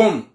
Boom.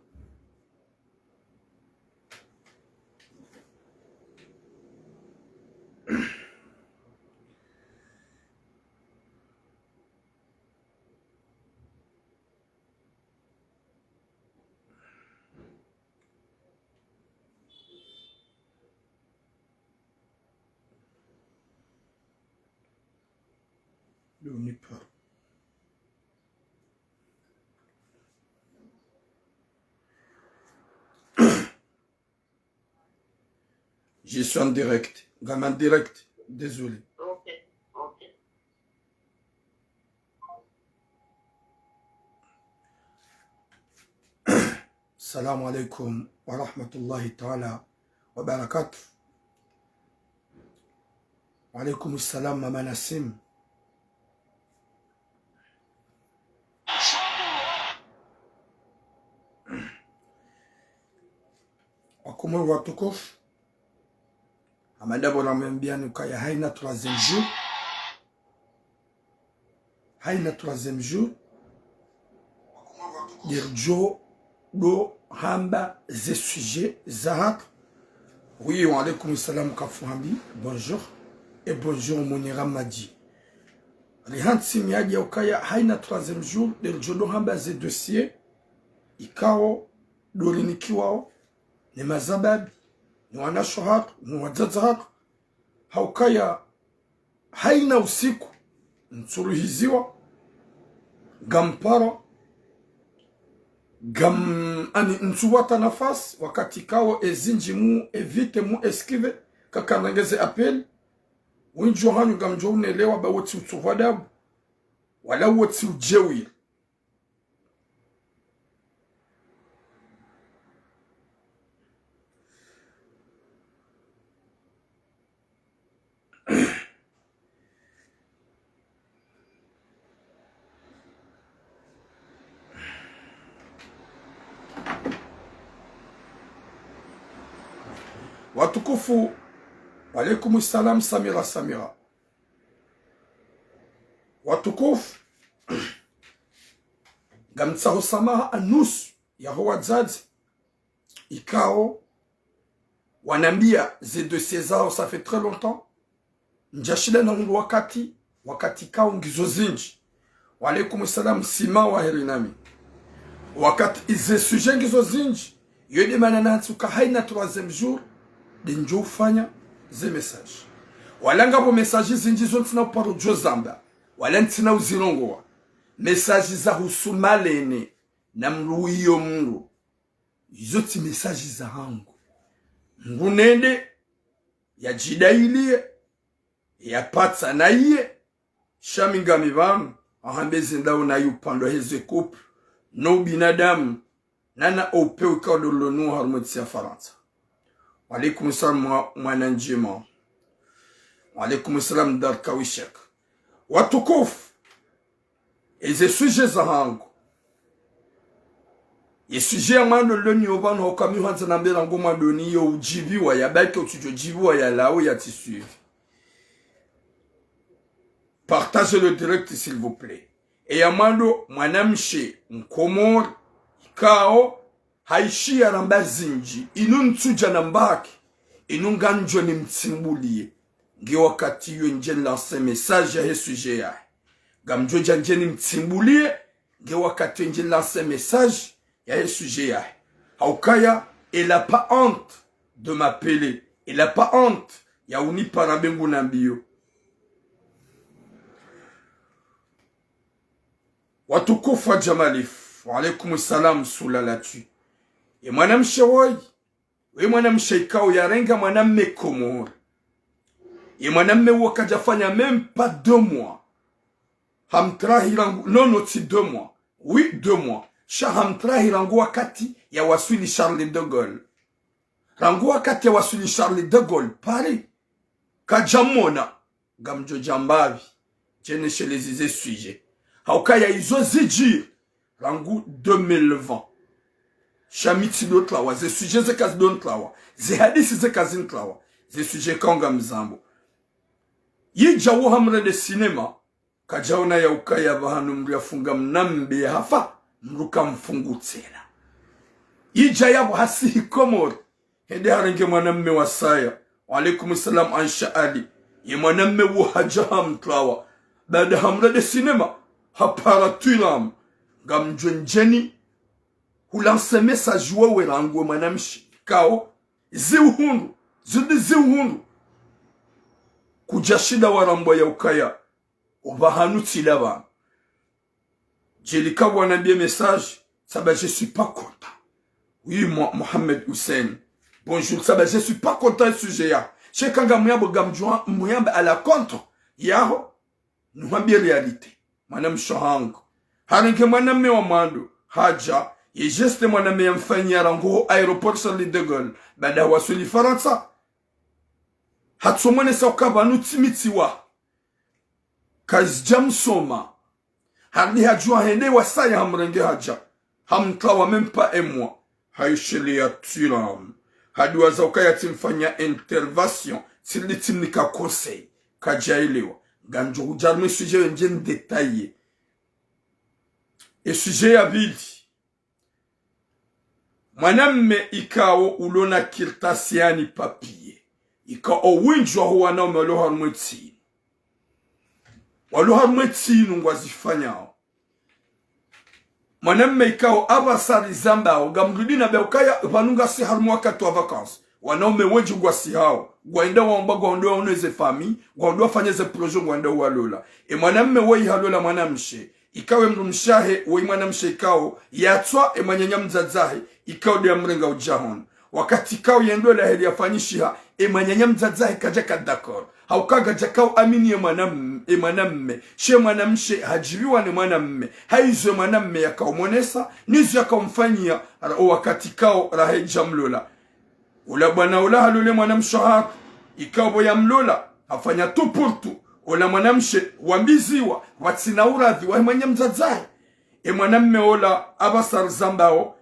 Je suis en direct. Gamin direct. Désolé. Ok, ok. Salam alaikum wa rahmatullahi ta'ala wa barakatuh. Wa alaikum salam Mama Nassim. Wakumwe watukufu. Amadabo namembia nukaya haina troisième jour. Haina troisième jour. Dirjo do hamba ze sujet zahak. Oui, wa alaikum salam kafuhambi. Bonjour. Et bonjour Monira Madi. Rihan Simiadi Okaya haina troisième jour. Dirjo do hamba ze dossier. Ikao dorinikiwao. Ni mazababi. Ni wanashohak. Ni wadzadzahak. Haukaya haina usiku. Nsuruhiziwa. Gampara. Ani nsuwata nafasi. Wakati kao ezinji mu evite mu eskive. Kakanangeze apel. Winjo hanyu gamjo unelewa ba woti utuvadabu. Wala woti ujewi. Watukufu, walaikum salam Samira. Watukufu, gamtsaho samaha anus ya huwadzazi. Ikao, wanambia ze dossier zao ça fait très longtemps. Njashida na ungu wakati kao ngizo zinji. Walaikum salam sima wa herinami. Wakati ize sujet ngizo zinji. Yode manana tsuka haina troisième jour. Dinjo ufanya ze message. Walanga po message zinji zontina uparo jozamba. Walentina uzirongowa. Message za husumalene. Na mruiyo mru. Izoti message za hangu. Ngunende. Ya jidailie. Ya patsa na iye. Shaminga mivanu. Ahambezi ndao na yupando heze couple. No binadamu. Nana ope ukado lonu harumoti ya Faransa. Walaikum salam mwananjima. Walaikum salam darkawishek. Watukufu. Eze suje za hangu. Ye suje ya mando loni obano hokami hanza nambela ngoma doni yo ujibiwa ya baike utujo jibiwa ya lao ya tisuivi. Partagez le direct s'il vous plaît. Et yamando mwanamshe mkomor ikao haishi ya namba zinji inuntuja nambaki inunganjo ni mtsimbulie nge wakati yu nje lance message ya he sujet ya gamjoja nje ni mtsimbulie nge wakati yu nje lance message ya he sujet ya haukaya elle a pas honte de m'appeler, elle a pas honte ya unipa na bengu nambio. Watukufu wa jamalif wa alaikum salam sulalatu. E mwanamshe woi. We mwanamshe ikao ya renga mwanamme komori. E mwanamme wakajafanya même pas 2 mois. Hamtrahi rangu. Non, si 2 mois. Oui, 2 mois. Sha hamtrahi rangu wakati ya wasuli Charles de Gaulle. Rangu wakati ya wasuli Charles de Gaulle. Paris. Kajamona. Gamjo jambavi. Jene shelezize sujet. Haukaya izo zijir. Rangu 2020. Shamiti do tlawa. Ze sujet ze kazi don tlawa. Ze hadisi ze kazi tlawa. Ze sujet kanga mzambo. Yi jawo hamre de cinema. Kajaona ya ukaya bahanu mru ya funga mnambe ya hafa. Mruka mfungu tena. ija yabo hasihi Komori hende harenge mwanamme wa saya alaikum salam ansha ali ye mwanamme wu hajaham tlawa baada hamra de sinema hapara tuilam gamjwenjeni hulanse message wewe rangu mwanamshi kao ziuhundu zidi ziuhundu kujashida warambo ya ukaya ubahanuti laba jelika wanambie message ça je suis pas content. Oui, moi, Mohamed Hussein. Bonjour, ça je suis pas content ce sujet là. Chez Kanga Mouyambo Gamjouan, Mouyambo à la contre. Yaho, nous avons bien réalité. Madame Shohang. Harinke Madame Meomando, Hadja, et juste Madame Mfanya Rango, aéroport sur les de Gaulle. Bada Wasuli Faransa. Hatsomane Saukaba, nous timitiwa. Kazjam Soma. Harli Hadjoua Hene Wasaya Hamrenge Hadja. Hamtlawa même pas et moi. Haishele ya turam. Hadwa zauka ya timfanya intervention. Sili timnika conseil. Kajaelewa. Ganjo ujarme sujet njen détaillé. Et sujet ya bidi. Mwanamme ikao ulona kirtasiani papier. Ikao winjwa huwa na umeloha mwetini. Waloha mwetini ngwazifanyao. Mwanamme ikao abasari zambao gamrudi na beukaya vanunga si harmu wakati wa vacances wanaume wengi ngwasi hao gwaenda waomba gwaondoa oneze fami gwaondoa fanyeze projet gwaenda walola mwanamme wei halola mwanamshe ikawe mrumshahe wei mwanamshe ikao yatwa manyanya mzazahe ikao de mrenga ujahon wakati ikao yendola heli yafanyishiha manyanya mzazahe kajaka d'accord haukaga jakao amini mwanamme she mwanamshe hajibiwa ni mwanamme haizwe mwanamme yakaomonesa nizu yakaomfanyia wakati kao rahe jamlola ula bwana ula halule mwanamshe hako ikao boya mlola hafanya tu purtu ula mwanamshe wambiziwa watsina uradhi wa mwenye mzazahe mwanamme ola abasar zambao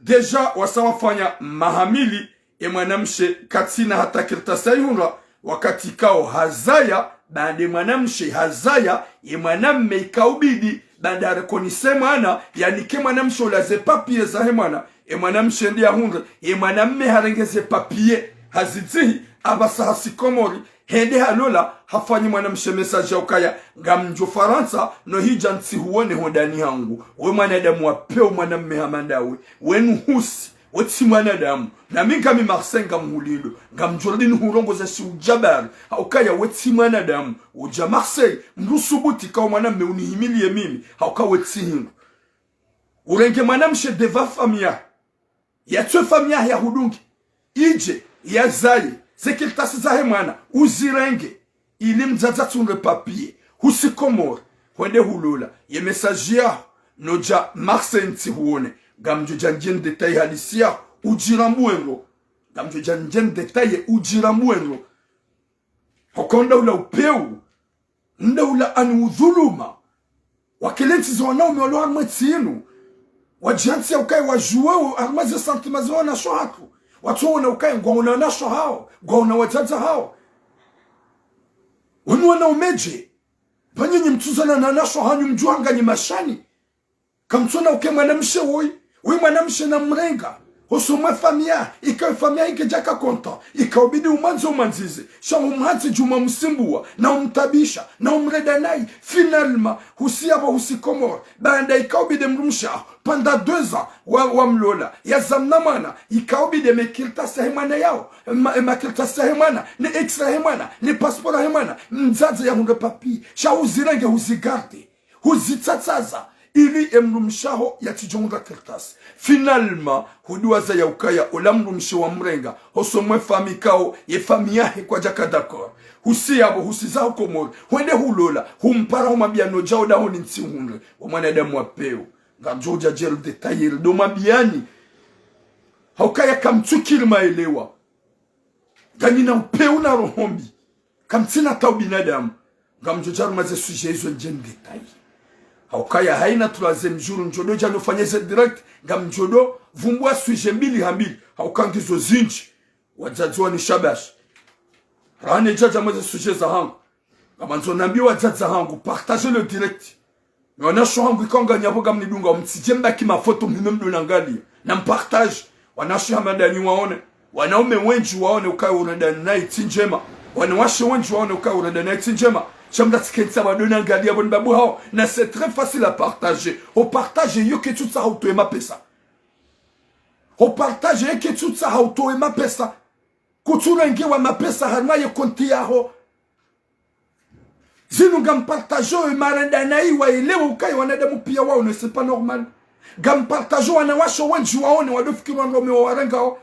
deja wasawafanya mahamili mwanamshe katina hata kirtasayunra wakati kao hazaya baada mwanamshe hazaya mwanamme ikaubidi baada rekonise mwana yani ke mwanamshe ulaze papier za mwana mwanamshe ndia hunde mwanamme harengeze papier hazizihi abasa hasikomori hende halola hafanyi mwanamshe message ukaya ngamjo Faransa no hija nti huone hodani hangu we mwanadamu wapeo mwanamme hamandawe wenu husi wati mwanadamu na minga mi marsenga mhulindo ngamjordini hurongo za si ujabari haukaya wati mwanadamu uja Marseille mrusubuti kao mwanamme unihimilie mimi hauka wati hindu urenge mwanamshe deva famia yatwe famia ya hudungi ije ya zaye zekiltasi zahe mwana uzirenge ili mzaza tunre papier husikomor wende hulola ye message ya noja Marseille nti huone gamjo janjen detail halisia ujirambuengo gamjo janjen detail ujirambuengo hokonda ula upeu nda ula anu udhuluma wakelenti zonaume waloha mwetinu wajansi ya ukai wajuweo armazi santimazi wana sho hatu watu wana ukai ngwauna nasho hao ngwauna wajaja hao wanu wana umeje panyenye mtuzana na nasho hanyu mjuanga ni mashani kamtuna uke mwanamshe woi mwanamshe na mrenga hosoma famia ikawe famia ikejaka konta ikaubidi umanzi umanzize sha umhanzi juma msimbua na umtabisha na umreda nai finalma husiaba husikomor baada ikaubidi mrumsha panda 2 ans wa mlola ya zamnamana ikaubidi mekilta sahimana yao makilta sahimana ni extra himana ni passport himana mzaza ya hunde papi sha uzirenge huzigarde huzitsatsaza ili emrumshaho ya tijonga kertas finalement huduaza ya ukaya olamrumshi wa mrenga hosomwe famikao ye famiyahe kwa jaka d'accord husiyabo husizao komori wende hulola humpara humabia jao daho ni nti hunre wa mwanadamu wapeo ngajoja jel detayel do mabiani haukaya kamtukiri maelewa ganina upeo na rohombi kamtina tau binadamu ngamjojaru maze suje hizo njen detail haukaya haina troisième jour njodo jano fanyeze direct ngamjodo vumbwa suje mbili hambili haukangizo zinji wajajwa ni shabash rane jaja maze suje za hangu kamanzo nambi wajaja hangu partager le direct mais on a hangu ikanga nyabo gamnidunga mtsijemba ki mafoto mimemdo nangali na mpartage wanashi hamadani waone, wanaume wengi waone ukae unadani na iti njema, wanawashe wengi waone ukae unadani na iti njema. Chamda tsiketsa wadona ngali ya babu hao, na c'est très facile à partager. Au partage yo que tout ça auto ema pesa. Au partage yo que tout ça auto ema pesa. Kutura ngewa mapesa harma ye konti yaho. Zinu gam partageo e maranda na iwa elewa ukai wanadamu pia wao, ne c'est pas normal. Gam partageo wanawasho wengi waone wadofikiri wanaume wa warengao.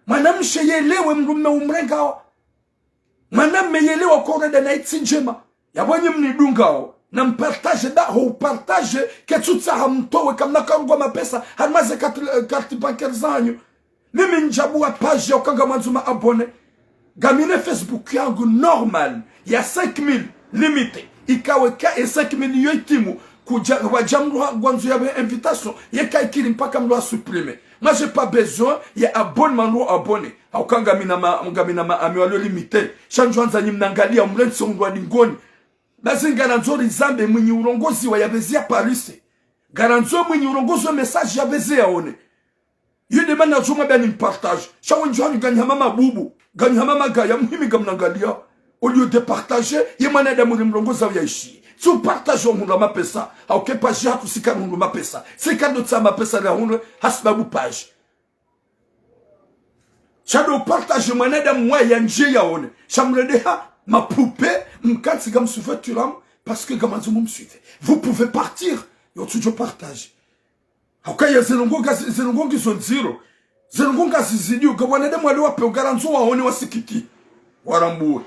Mwanamshe yelewe mrume umrengao. Mwanamme yelewa kwa na iti njema. Yabonye mnidungao na mpartage da ho partage ke tutsa hamtowe kama karugwa mapesa harmaze carte bancaire zanyu. Mimi njabua page okanga manzuma abone. Gamine Facebook yangu normal ya 5000 limité. Ikawe ka e 5000 yoitimu kuja wajamwa gwanzu ya invitation yeka ikiri mpaka mlo supprimer. Moi j'ai pas besoin ya abonnement no abonné. Okanga mina ma amiwalo limité. Chanjwanza nyimnangalia mlenso ndwa dingoni. Bazi garanzori zambe mwenye urongozi wa yabezia Paris. Garanzo mwenye urongozi wa message yabezia one. Yule mana zuma bia ni partage. Shawo njwani ganya mama bubu. Ganya mama gaya muhimi gamnangalia. Au lieu de partager, yemana da muri mrongozi wa yaishi. Tu partage o mundu mapesa. Auke page yako sika mundu mapesa. Sika dotsa mapesa la hundu hasbabu page. Shado partage mwanada mwa ya nje ya one. Shamredeha ma poupée, m'katsi gam souffaturam, parce que gam azumum suite. Vous pouvez partir, yo toujours partage. Hauka ya zelongo qui sont zero. Zelongo kasi zidio, gawanade mwale wape ugaranzo waone wasikiki. Warambu.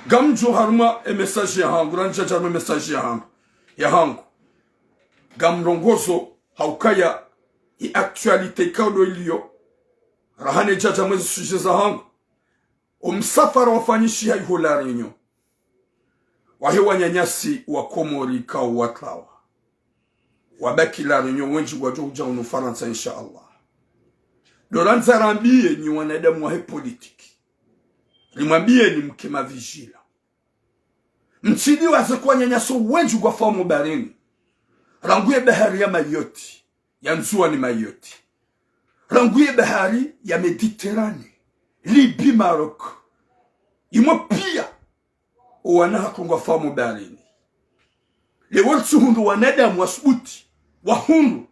Gam jo haruma e message ya hangu, ranja jarme message ya hangu. Ya hangu. Gam rongozo, hauka ya i actualité kaudo ilio. Rahane jaja mwezi suje za hangu. Umsafara wafanyishi ya iho la Réunion. Wahewa nyanyasi wa Komori kao watlawa. Wabaki la Réunion wenji wajo uja unufaransa insha Allah. Doranza rambie ni wanadamu wahe politiki. Limwambie ni mkema vigila. Mchidi wazekuwa nyanyaso wenji kwa famu barini. Ranguye bahari ya Mayoti. Ya nzuwa ni Mayoti. Ranguye bahari ya Mediterane. Libi Maroc. Imo pia wana hakungwa famu barini. Le watu hundu wanadamu wasubuti. Wahundu.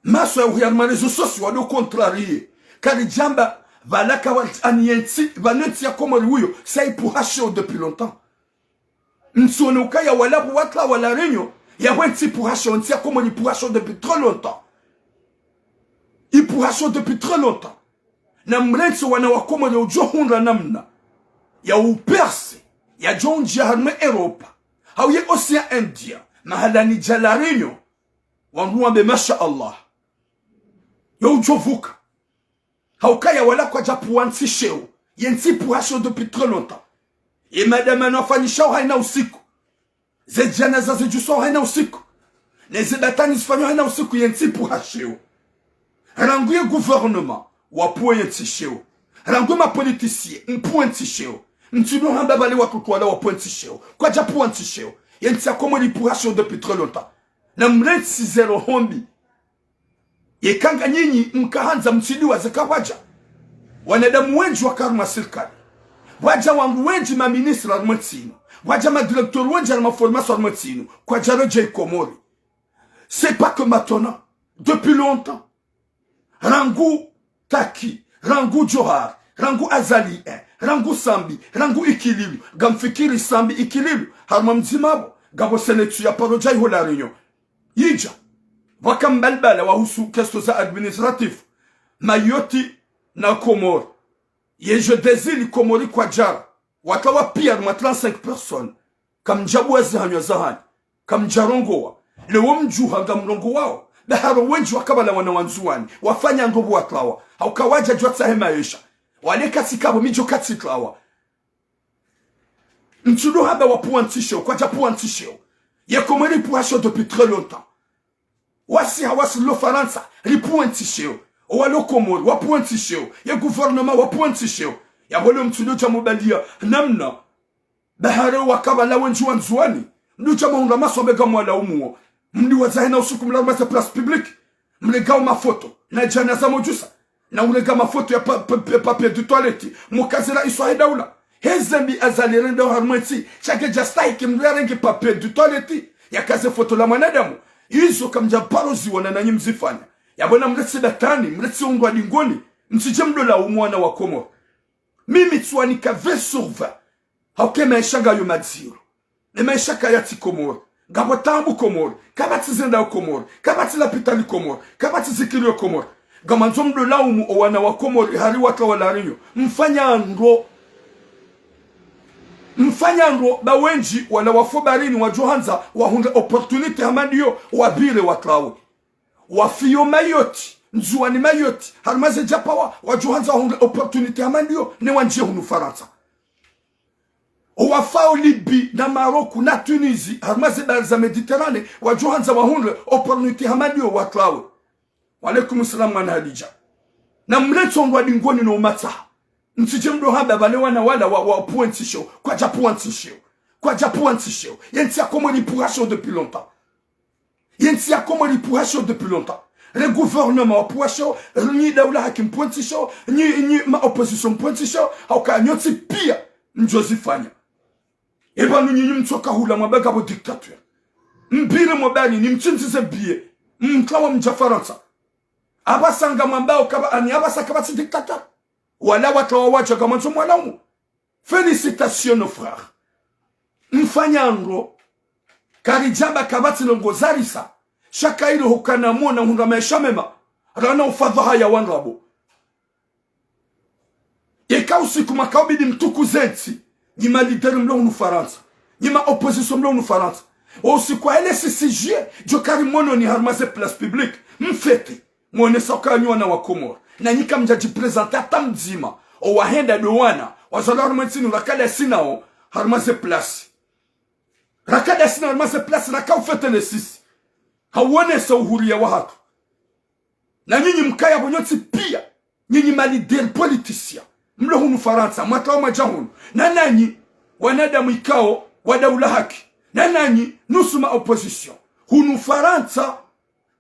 Maso ya uhiyarma rezo sosi wado kontrarie. Kari jamba valaka vaneti ya komori huyo. Sa ipuhasho depuis longtemps. Nsone ukaya walabu watla wala Réunion. Ya wenti ipuhasho. Nti ya komori ipuhasho depuis trop longtemps. Ipuhasho depuis trop longtemps. Na mrenso wana wakoma ya ujo hundra namna ya uperse ya jonji ya harme Europa hauye Ocean India mahalani jala Réunion wanruwa be masha Allah ya ujo vuka haukaya wala kwa japu wansi sheo yensi puhasho depuis très longtemps ye madame anafanyisha haina usiku ze janaza ze juso haina usiku ne ze batani zifanyo haina usiku yensi puhasheo ranguye gouvernement wapuwe yentisheo. Rangu ma politisye, mpuwe yentisheo. Ntino hamba bale watutu wala wapuwe yentisheo. Kwa japuwe yentisheo. Yentia komo li puhasho depuis très longtemps. Na mrensi zero hombi. Ye kanga nyinyi mkahanza mchidi wazeka waja. Wanadamu wenji wakaruma sirkani. Waja wangu wenji ma ministre armatino. Waja ma directeur wenji ma formation armatino. Kwa jaro jay komori. C'est pas que maintenant. Depuis longtemps. Rangu Taki, Rangu Johar, Rangu Azali, Rangu Sambi, Rangu Ikililu, Gamfikiri Sambi Ikililu, Harmam Zimabo, Gabo Senetu ya Paroja iho la Réunion. Yija, Wakam Balbala wa husu kesto za administratif, Mayoti na Komor. Yeje dezili Komori kwa jara, watawa pia ma 35 personnes, kam jabu hanyo zahani, kam jarongowa, lewo mjuha gamrongo wao. Baharo wenji wakabala wana wanzuani. Wafanya ngobu watlawa. Haukawaja juatsa hema yesha. Wale katikabo mijo katiklawa. Mtudo haba wapu antisheo. Kwa japu antisheo. Yeko mweli puhasho depuis très longtemps. Wasi hawasi lo Faransa. Ripu antisheo. Walo komori wapu antisheo. Ye gouvernement wapu antisheo. Ya wale mtudo jamubalia. Namna. Baharo wakabala wenji wanzuani. Mdu jamu hunrama sobega mwala umuo. Mndi wazahina usuku mlarma se place publique. mlega mafoto na janaza mojusa na ulega mafoto ya papier de toilette mukazira iswa daula hezambi azalirenda harmati chake jastai kimrenge papier de toilette yakaze foto la mwanadamu hizo kamja parozi wana nanyi mzifanya yabona mletse datani mletse ungwa dingoni msije mdola umwana wa Komoro mimi tswani ka 20/20 hauke maisha ga yomadziro le maisha ka yati Komoro gabotambu Komoro kabati zenda Komoro kabati lapitali Komoro kabati zikiro Komoro gamanzo mdola umu wana wa Komoro hari watu walarinyo mfanya ndo bawenji wala wafobarini wa Johanza wahunga opportunity hamandiyo wabire watlawe wafiyo mayoti nzuwani mayoti harmaze japawa wa Johanza wahunga opportunity hamandiyo ne wanje hunu Faransa wafao Libi na Maroku na Tunisi harmaze barza Mediterane wa Johanza wahunga opportunity hamandiyo watlawe walaikum salam wana Hadija na mleto ngwa dingoni no umataha msije mdo haba bale wana wala wa pointi show kwa japointi show yentia comme l'ipurasho depuis longtemps le gouvernement poisho ni daula hakim pointi show ni ma opposition pointi show au ka nyoti pia njozifanya eba nyinyi mtoka hula mabaka bo dictature mbire mobani ni mchinzize bie mkawa mjafaransa abasanga mambao kaba ani abasaka bati dictateur wala watu wacha kama mtu mwanaume. Félicitations nos frères. Mfanyango karijaba kabati longo zarisa shaka ilo hukana mona hunda maisha mema rana ufadhaha ya wanrabo eka usiku makabidi mtuku zensi nima lideri mlo unu Faransa nima opposition mlo unu Faransa usiku ele CCG jokari mono ni harmaze place publique mfete mwone soka nywana wa Komoro na nika mjaji presenta tamzima o wahenda dowana wazalaro mwensinu rakada sinao harmaze place rakada sinao harmaze place raka ufete le sisi hawone sa uhuri ya wahatu na nyinyi mkaya bonyoti pia nyinyi malideri politicien mlo hunu Faransa mwatawa majahunu na nanyi wanadamu ikao wadaula haki na nanyi nusuma opposition hunu Faransa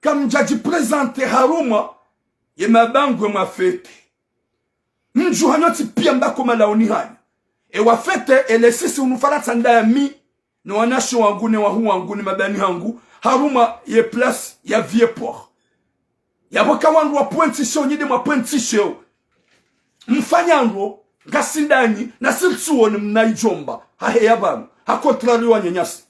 kamjaji presente haruma ye mabangwe mafete mju hanyoti pia mbako malaoni hanya e wafete ele sisi unufaransa ndami no wanasho wangu ne wahu wangu ne mabani hangu haruma ye place ya Vieux-Port ya boka wangu wa pointi show nyide mwa pointi show mfanyango ngasindani na silsuo ni mnaijomba hahe yabanu hakontrari wa nyenyasi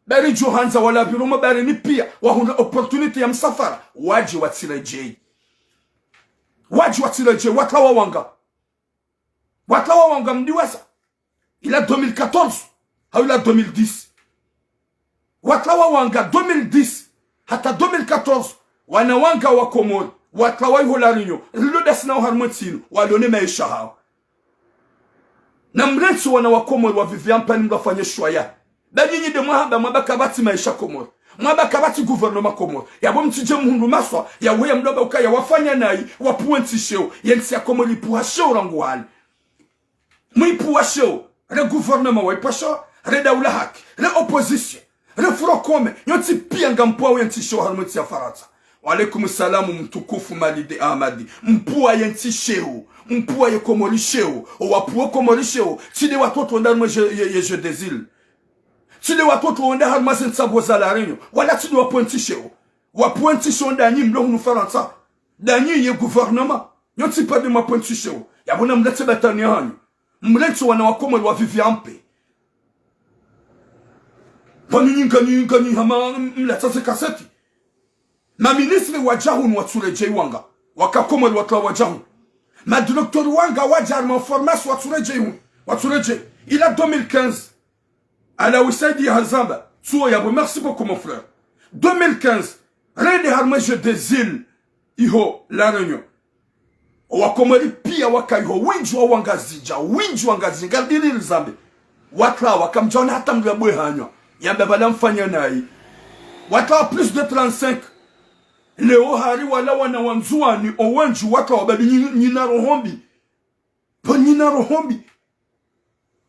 bari Johanza wala biruma bari ni pia wahunda opportunity ya msafara waji watirejei watawa wanga mdiwasa ila 2014 au ila 2010 watawa wanga 2010 hata 2014 wana wanga wa Komoro watawa iholarinyo lilodas na harmatino walone maisha hao na mretu wana wa Komoro wa Vivian Pani mdafanye shwaya badi nyide mwahaba mwabaka bati maisha Komoro mwabaka bati gouvernement Komoro yabo mtije mhundu maswa ya weya mdoba ukaya wafanya nai wapuenti show yensi ya Komoro ipuha show rangu hali mwipuha show re gouvernement waipuha show re daula haki re opposition re furokome yonti pia nga mpuha wensi show harmoti ya Faransa walaikum salamu mtukufu Malide Ahmadi mpuha yensi show mpuha ye Komori show wapuha Komori show chide watoto ndani ye je désile Tile watoto wende harmazen sabo zalarinyo wala tile wapointishe ndani mlo hunu Faransa dani ye gouvernement yonti pa de mapointishe yabona mlete batani hanyu mlete wana wa Komoro wa Vivian Pe Panyinyi hama mlete se kaseti ma ministre wa jahun wa Tureje wanga waka Komoro watla wa jahun ma docteur wanga wa jarma formation wa Tureje il a 2015 ala Oussaidi Hazamba Tsuo Yabo, merci beaucoup mon frère 2015 Rede Harmage des îles Iho la Réunion Wakomori pia waka iho winju wa wangazi Gardiri Nzambe Watla wakamjona hata mgabwe hanyo Yambe bala mfanya nai Watla plus de 35 Leo hari wala wana wanzuani Owenju watla wababi nina rohombi Po nina rohombi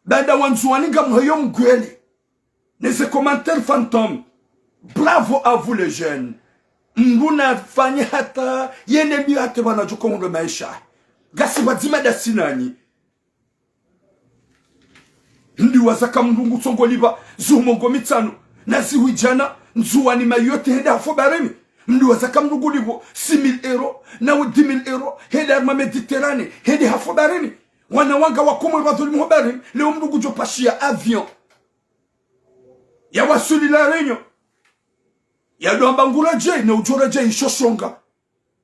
Bada wanzuani gamhayo mgwele Les commentaires fantômes. Bravo à vous les jeunes. Mbuna fanya hata yene bi hata wana jukongo maisha. Gasi wazima da sinani. Ndi wazaka mndungu songo liba zumongo mitano. Nazi wijana nzuwani mayote henda hafo baremi. Ndi wazaka mndungu libo 6,000 euro na 10,000 euro henda arma Mediterane henda hafo baremi. Wana wanga wakomo wadhuli mwabaremi. Leo mndungu jopashia avion. Ya wasuli la renyo. Ya doamba ngula je na ujora je ishoshonga.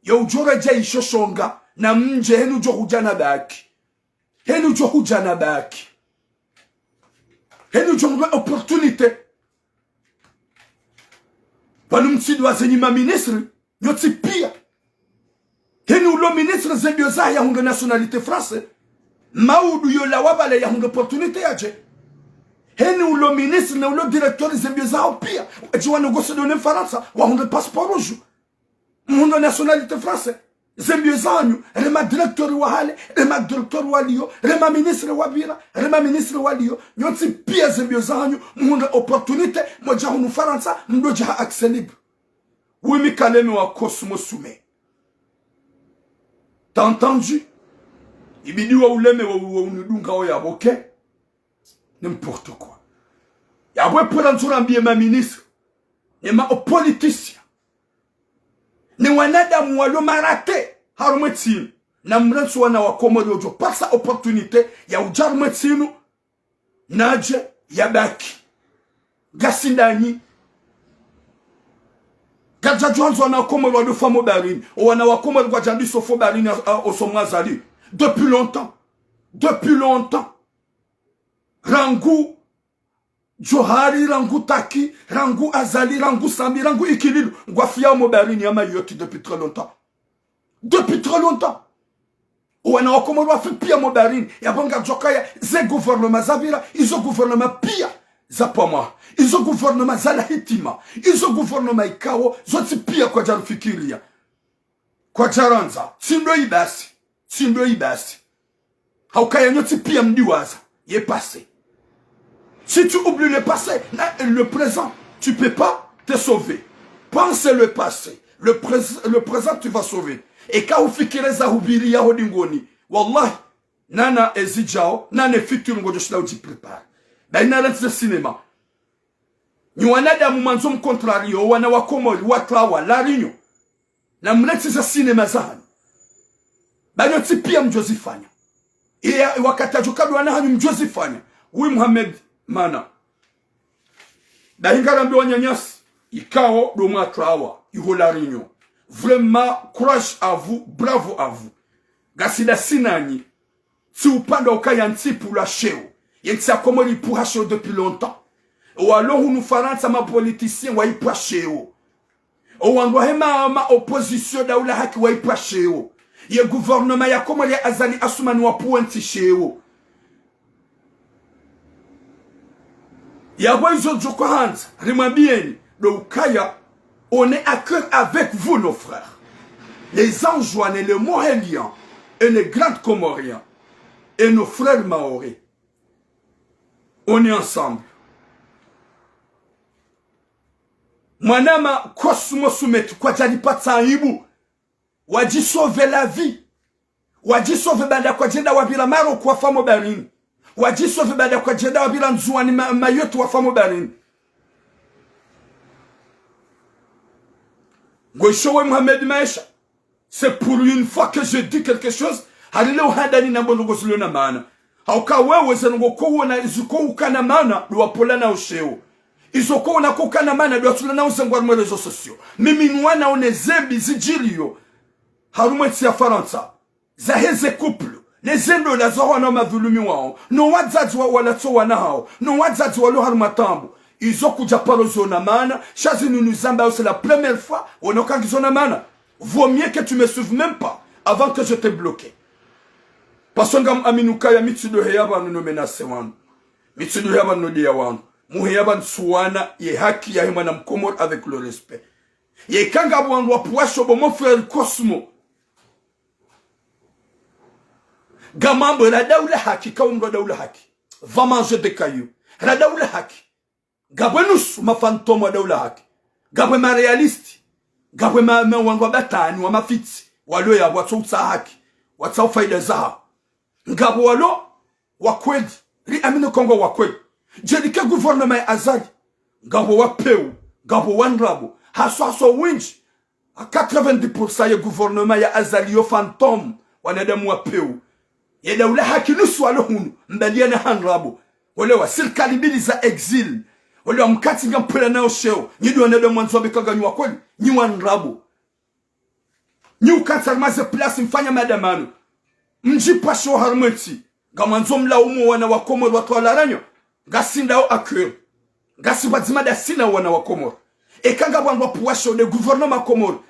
Ya ujora je ishoshonga. Na mje henu jo hujana baki. Henu jo hujana baki. Henu jo hujana opportunité. Panu mtsidu wa zenyi ma ministre. Nyoti pia. Henu lo ministre zembioza ya hunga nationalité français. Maudu yo la wabale ya hunga opportunité ya je. Henu ulo ministre na ulo directeur zembioza pia. Ejiwa negoce de Faransa. Wa hunga passeport rouge. Hunga nationalité français. Zembioza anyu. Rema directeur wa hale. Rema directeur wa liyo. Rema ministre wa bira. Rema ministre wa liyo. Nyoti pia zembioza anyu. Hunga opportunité. Moja hunu Faransa. Mdoja ha accès libre. Wimi kaleme wa Cosmo Soume. T'as entendu? Ibidi wa uleme wa unudunga o ya boke. N'importe quoi. Ya bwe pranzura mbie ma ministre. Ne ma politicien. Ne wanada mwalo marate. Harumetsinu. Na mrensu wana wakomori ojo. Pasa opportunité ya ujarumetsinu. Naje ya baki. Gasindani. Gadja Jones wana wakomori wado famo barini. Wana wakomori wajandi sofo barini osomwazali. Depuis longtemps. Depuis longtemps. Rangu Johari, Rangu Taki, Rangu Azali, Rangu Sami, Rangu Ikililu. Gwafia mobarini yama yoti depuis très longtemps. Depuis très longtemps. Ouana wakomoro wafi pia mobarini. Yabanga jokaya ze gouvernement zabira. Izo gouvernement pia. Zapama. Izo gouvernement zala hitima. Izo gouvernement ikawo. Zoti pia kwa jarufikiria. Kwa jaranza. Sindo ibasi. Sindo ibasi. Haukaya nyoti pia mdiwaza. Yé passé. Si tu oublies le passé, le présent, tu peux pas te sauver. Pense le passé. Le présent, tu vas sauver. Et quand vous fikireza hubiri ya hodingoni, wallahi, nana ezijao, nana fitur ngo joshla uji prepare. Da ina lente cinéma. Ni wanada mumanzom contrario, wana wakomori, watlawa, la rinyo. Na mlete za cinéma zahani. Banyo tipia mjozifanya. Iya wakatajukadu wana hanyu mjozifanya. Ui Mohamed Mana. Da hingarambi wanyanyasi. Ikao doma trawa. Ihola rinyo. Vraiment, courage à vous. Bravo à vous. Gasida sinani. Si upanda ukayanti pour la cheo. Yensi akomori pour la cheo depuis longtemps. Ou alors nous faransa ma politicien wa ipa cheo. Ou angohema ma opposition da ula haki wa ipa cheo. Ye gouvernement ya komori azali asumani wa puenti cheo. Yabwa izo joko hanza, rimambieni, le Ukaya, on est à cœur avec vous, nos frères. Les Anjouanais, les Mohéliens, et les Grands Comoriens, et nos frères Maoris. On est ensemble. Mwanama, Cosmo Soumetu, kwa jali patsa ibu, waji sauver la vie, waji sauver banda kwa jenda wabila maro kwa famo barini. Wajisove bada kwa jeda wabila nzuwani mayotu wa famo barini. Ngoishowe Mohamed Maisha. C'est pour une fois que je dis quelque chose. Halile uhadani na mbono gosilo na maana. Hauka wewe zenongo kowo na izuko ukana maana. Dwa pola na usheo. Izuko na kukana maana. Dwa tula na usengwa rme rezo sosio. Mimi nwana onezembi zijilio. Harumweti ya Faransa. Zaheze couple. Nezendo la zo wana madhulumi wao. No wazazi wa walato wana hao. No wazazi wa lohar matambo. Izo kuja palo zona mana. Chazi nunuzamba c'est la première fois. Onokangi zona mana. Vaut mieux que tu me suives même pas. Avant que je te bloque. Parce que aminuka ya mitsudo heyaba no menase wanu. Mitsudo heyaba no dia wanu. Muheyaba nsuwana ye haki ya hima na mkomor avec le respect. Ye kanga wanu wapuasho bo mon frère Cosmo. Gamambo la daoula haki kaumdo daoula haki. Va manger des cailloux. La daoula haki. Gabwenus ma fantôme daoula haki. Gabwe ma réaliste. Gabwe mame wangu batani wa mafiti. Walo ya watu utahaki. Watu faida zao. Ngabo walo wakweli. Ri amino Kongo wakweli. Jedike gouvernement ya azali. Ngabo wapeu. Ngabo wandrabo. Haswa winji. A 90% ya gouvernement ya azali yo fantôme. Wanadamu wapeu. Yeda ule haki nusu walo hunu. Mbaliane handrabo. Wale wa sirikali mbili za exil. Wale wa mkati nga mpela nao sheo. Nyidu wanadamu wanzo wabekaga nywa kweli. Nyiwa ndrabo. Nyiu kata maze plasi mfanya madamano. Mjipa sheo harmeti. Gamanzo mla umu wana wakomoro watu walaranyo. Gasinda o akure. Gasi wadzimada sina wana wakomoro. Ekanga wanwa puwasho de gouvernement komoro.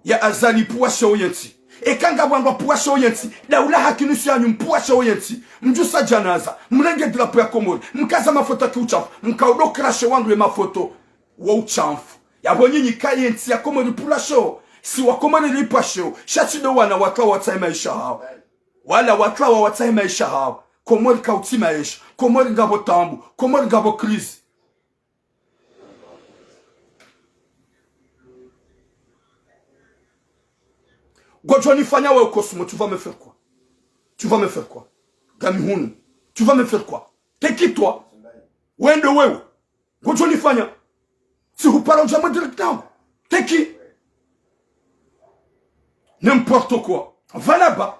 Ya azali puwasho yenti. Ekanga wanwa puwasho yenti. Daula hakinusi yanyu mpuwasho yenti. Mjusa janaza. Mrenge drapo ya komoro. Mkaza mafoto kiuchafu. Mkaudo krashe wangu ya mafoto. Wa uchamfu. Ya wanyinyi kayenti ya komoro pulasho. Si wakomoro lipasho. Shachido wana watwa watai maisha hao. Wala watwa watai maisha hao. Komori kauti maisha. Komori ngabo tambu. Komori ngabo krizi. Godjoni fanya wa Cosmo, tu vas me faire quoi? Tu vas me faire quoi? Gamihunu, tu vas me faire quoi? T'es qui toi? Wende wewe. Godjoni fanya. Si vous parlez jamais directement. T'es qui? N'importe quoi. Va là-bas.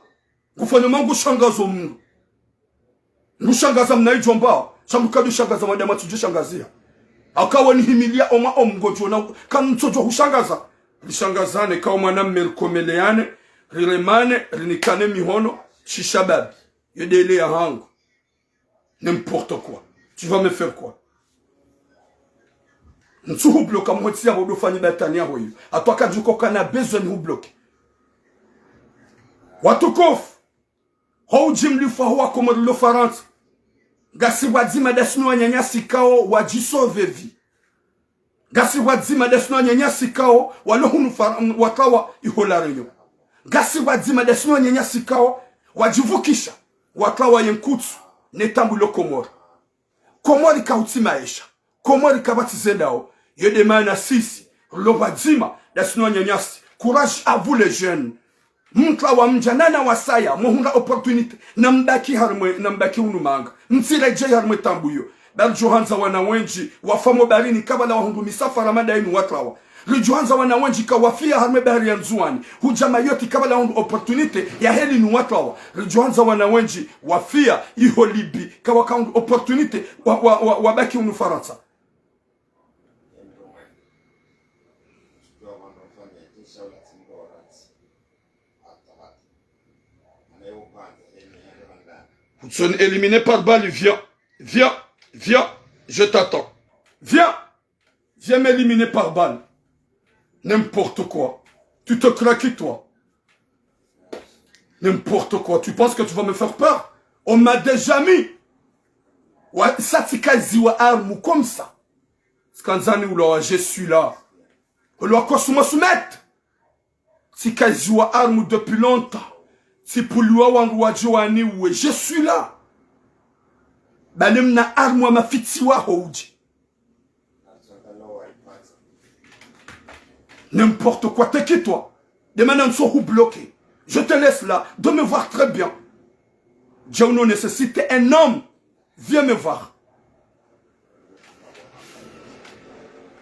Gouvernement gushangaza mungu. Gushangaza mnaijomba. Shamuka dushangaza madama tujishangazia. Akawa nihimilia oma omgojona kama mtoto hushangaza. Lishangazane kao mwana mmelkomeleane, rilemane, rinikane mihono, shishababi. Yedele ya hangu. N'importe quoi. Tu vas me faire quoi? Ntu hubloka mweti ya bodo fanyi batani ya hoyu. Atwaka juko kana besoin hubloke. Watukofu. Hou jimlifa huwa komodilo faransa. Gasi wadzima desnu wa nyanyasi kao wajisove vi. Gasi wadzima desnu wa nyanyasi kao walohunu wakawa iholarenyo. Gasi wadzima desnu wa nyanyasi kao wajivukisha wakawa yenkutsu netambulo komori. Komori kauti maisha. Komori kabati zendao. Yedemana sisi. Lo wadzima desnu wa nyanyasi. Courage à vous les jeunes. Mtla wa mjanana wasaya muhunda opportunity nambaki harmwe nambaki unumanga mtireje harmwe tambuyo bal johanza wana wenji wafamo barini kabala wahundu misafara madainu watlawa lijohanza wana wenji kawafia harmwe bahari ya nzuani hujama yoti kabala wahundu opportunity ya heli nu watlawa lijohanza wana wenji wafia iho libi kawakaundu opportunity wabaki unu Faransa. Vous sont éliminés par balle, viens, viens, viens, je t'attends. Viens, viens m'éliminer par balle. N'importe quoi. Tu te craques toi. N'importe quoi. Tu penses que tu vas me faire peur? On m'a déjà mis. Ouais, ça c'est kaziwa armu comme ça. Skanzani ou là, je suis là. On doit quoi se soumettre? C'est kaziwa armu depuis longtemps. C'est pour lui je suis là. Banem na armu ma fitiwa hoji. N'importe quoi, t'es qui toi? Des maintenant sont bloqués. Je te laisse là, de me voir très bien. Dieu nous nécessite un homme. Viens me voir.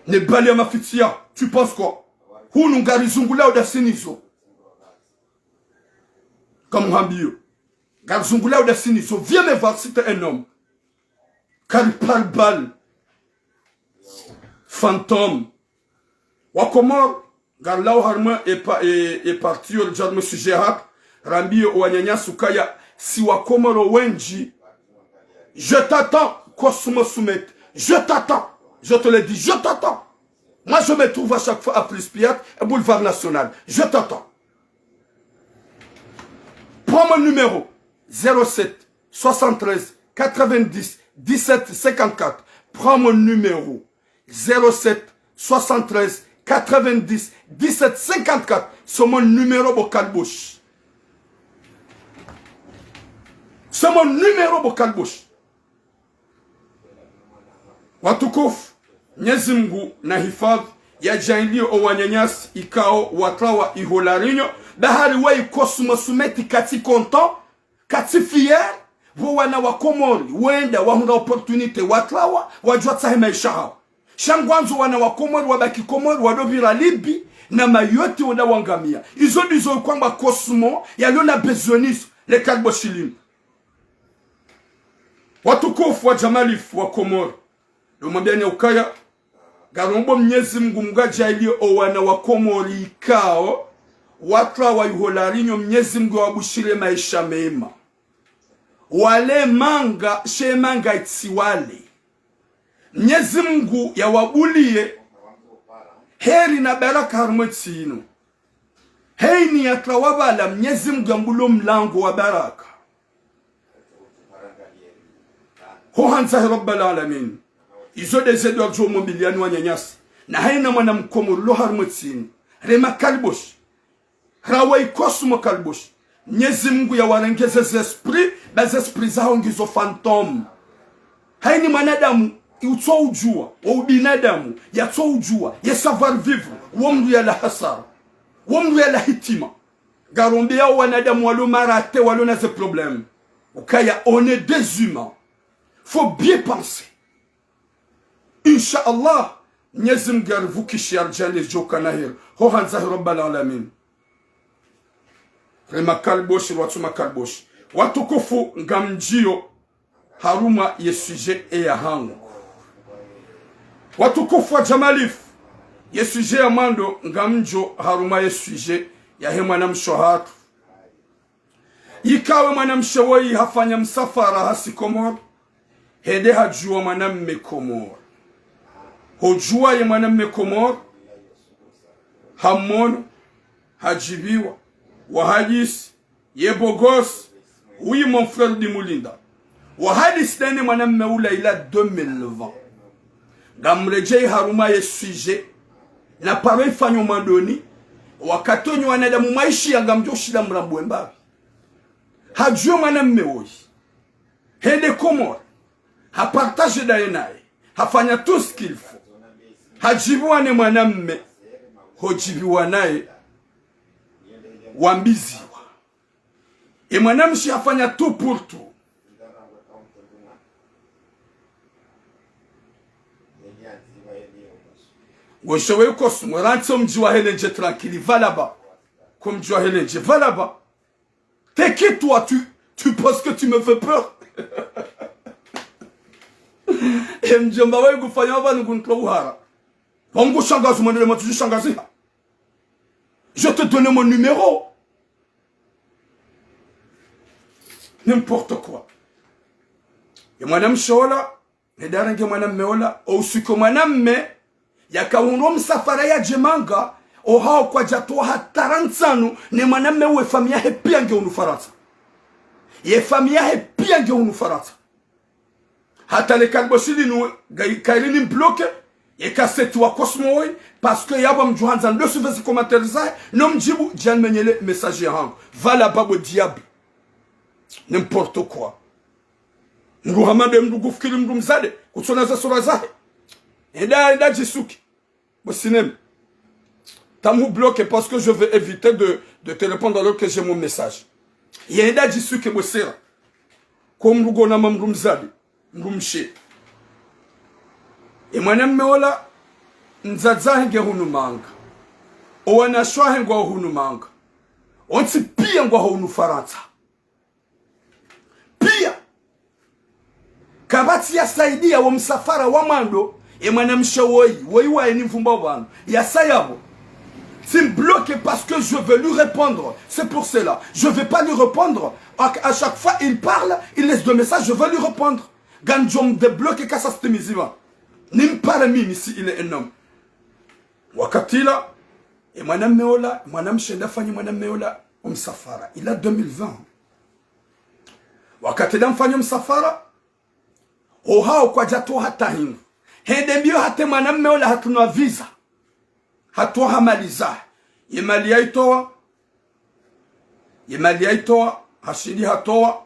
Ne balé ma fitia, tu penses quoi? Où nous garizungula ou da sinizo? Comme Rambio. Garzungula ou da sinizo, viens me voir si t'es un homme. Car il parle balle. Fantôme. Wakomor, Garlao Harma est parti au Jarme Sujehat, Rambio ou Anyanya Sukaya, si Wakomoro Wenji, je t'attends, Kosumo Soumet, je t'attends, je te le dis, je t'attends. Moi je me trouve à chaque fois à Prispiat, à Boulevard National, je t'attends. Prends mon numéro 07 73 90 17 54. Prends mon numéro 07 73 90 17 54. C'est mon numéro bocal bouche. C'est mon numéro bocal bouche. Watukufu, Nyezi Mungu na hifadhi ya jaili o wanyanyasi ikao watawa iholarinyo bahari wa ikosuma sumeti kati content kati fier wana wa Komori wenda wahunda opportunity watlawa wajua tsahe maisha hao shangwanzo wana wa Komori wabaki Komori wadobira libi na mayote wanda wangamia izo dizo kwamba kosmo yaliona bezonis le kalboshilim watukufu wa jamalifu wa Komori lumambiani ukaya garombo Mwenyezi Mungu mgaja ilio wana wa Komori ikao watlawa iholarinyo Mwenyezi Mungu wabushire maisha mema wale manga she manga itiwale Mwenyezi Mungu ya wabulie heri na baraka harumweti ino heini ya tawabala Mwenyezi Mungu ambulo mlango wa baraka hohanza rabbal alamin izo dezedo ajo mobiliani wa nyanyasi na haina mwana mkomoro lo harumweti ino rema kalbosh rawa ikosumo kalbosh Mwenyezi Mungu ya warengeze zesprit baz esprit zao ngizo phantom haini mwanadamu utso ujua wa ubinadamu yatso ujua ya savoir vivre womru ya la hasara womru ya la hitima garombe ya wanadamu walo marate walo na ze problème ukaya on est des humains faut bien penser inshallah Mwenyezi Mungu arvukishi arjane jokana hilo ho hanza rabbal alamin rema kalboshi watuma kalboshi watukufu ngamjio haruma yesuje ya hangu watukufu wa jamalifu yesuje ya mando ngamjo haruma yesuje ya he mwanamsho hatu ikawe mwanamsho woi hafanya msafara hasi Komoro hede hajua mwanamme Komoro hojua ya mwanamme Komoro hamono hajibiwa wahadis yebogos oui mon frère di Mulinda wahadis dene mwanamme ula ila 2020 gamrejei haruma yesuje na paro ifanyo mandoni wakatonyo wanadamu maishi ya gamjoshida mrambwe mbabi hajua mwanamme oyi hede Komoro ha partage daye naye hafanya tout ce qu'il faut hajibiwa ne mwanamme hojibiwa naye wambiziwa e mwanamshi hafanya tout pour tout Goshowe kosmo rancho mjiwa helenje tranquille va là-bas comme mjiwa helenje va là-bas t'es qui toi tu penses que tu me fais peur et mjomba wewe kufanya hapa ni kunitoa uhara wangu shangazi mwendelee mtu shangazi je te donne mon numéro n'importe quoi et mwanamshe ola nedarange mwanamme ola usiku mwanamme yakaundo msafara ya jemanga ohao kwa jatoa hatarantsanu ne mwanamme we familia he pia nge unufaransa ye familia he pia nge unufaransa hata le kalbosili nu kairini bloqué et cassette wa cosmo parce que yaba mjuhanza ndo suivez commentaire za no mjibu jan menyele message yangu va là-bas au diable n'importe quoi ngu hamade mndu kufikiri mndu mzade kutsona za sura zahe enda jisuki bo sinem tamu bloqué parce que je vais éviter de te répondre alors que j'ai mon message enda jisuki bo sera comme ndu gona mndu mzade ndu mshe e mwanamme ola nzadzahe hunu manga owana shwahe ngwa hunu manga onti pia ngwa hunu faransa pia kabati ya saidia wa msafara wa mando e mwanamshe woi wa ni mfumba bana ya sayabo c'est bloqué parce que je veux lui répondre c'est pour cela je vais pas lui répondre à chaque fois il parle il laisse des messages je veux lui répondre ganjom débloqué kasa stemizima nimpara mimi si ile enom wakatila e mwanamme ola mwanamshe ndafanya mwanamme ola umsafara ila 2020 wakatila mfanya msafara ohao kwa jato hata hingu hende mbio hate mwanamme ola hatunwa visa hatuwa hamaliza yemali yaitoa hashidi hatoa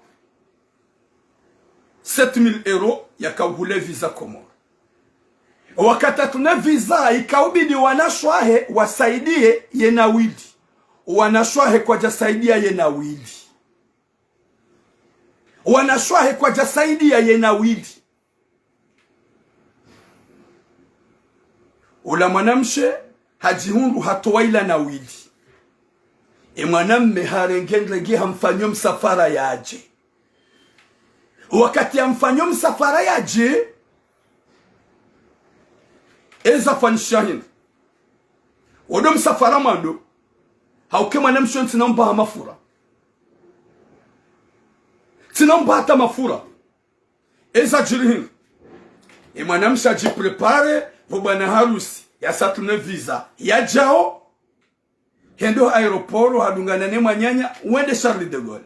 7000 € yakauhule visa Komoro wakati tuna visa ikaubidi wanashwahe wasaidie yenawili wanashwahe kwa jasaidia yenawili wanashwahe kwa jasaidia yenawili ula mwanamshe hajihundu hatowaila nawili mwanamme harengendrege hamfanyo msafara yaje wakati hamfanyo msafara yaje eza fanishahin wodo msafara mando hauke mwanamshe ntinomba mafura tinomba hata mafura eza jirihin mwanamshe ajiprepare bwana harusi ya satune visa ya jao hendo aeroporo hadungana ne mwanyanya uende Charles de Gaulle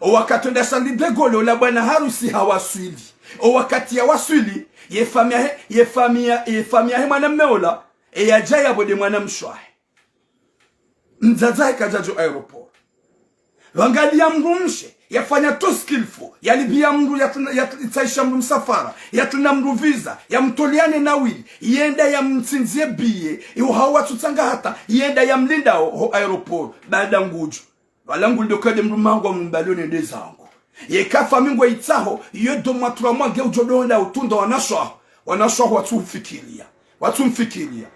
o wakati enda Charles de Gaulle la bwana harusi hawaswili o wakati ya waswili ye famia mwanamme ola ya jaya bode mwanamshwahe mzaza kajajo aeroporo wangalia mrumshe yafanya to skillful yalibia mru yataisha mru msafara yatuna mru visa yamtoliane nawili yenda yamtsinzie biye hawa tutanga hata yenda yamlinda ho aeroport baada nguju walangu ndokade mru mangu mbalione ndezangu yekafa mingwa itsaho yedo matura mwange ujodonda utunda wanashwa watu mfikiria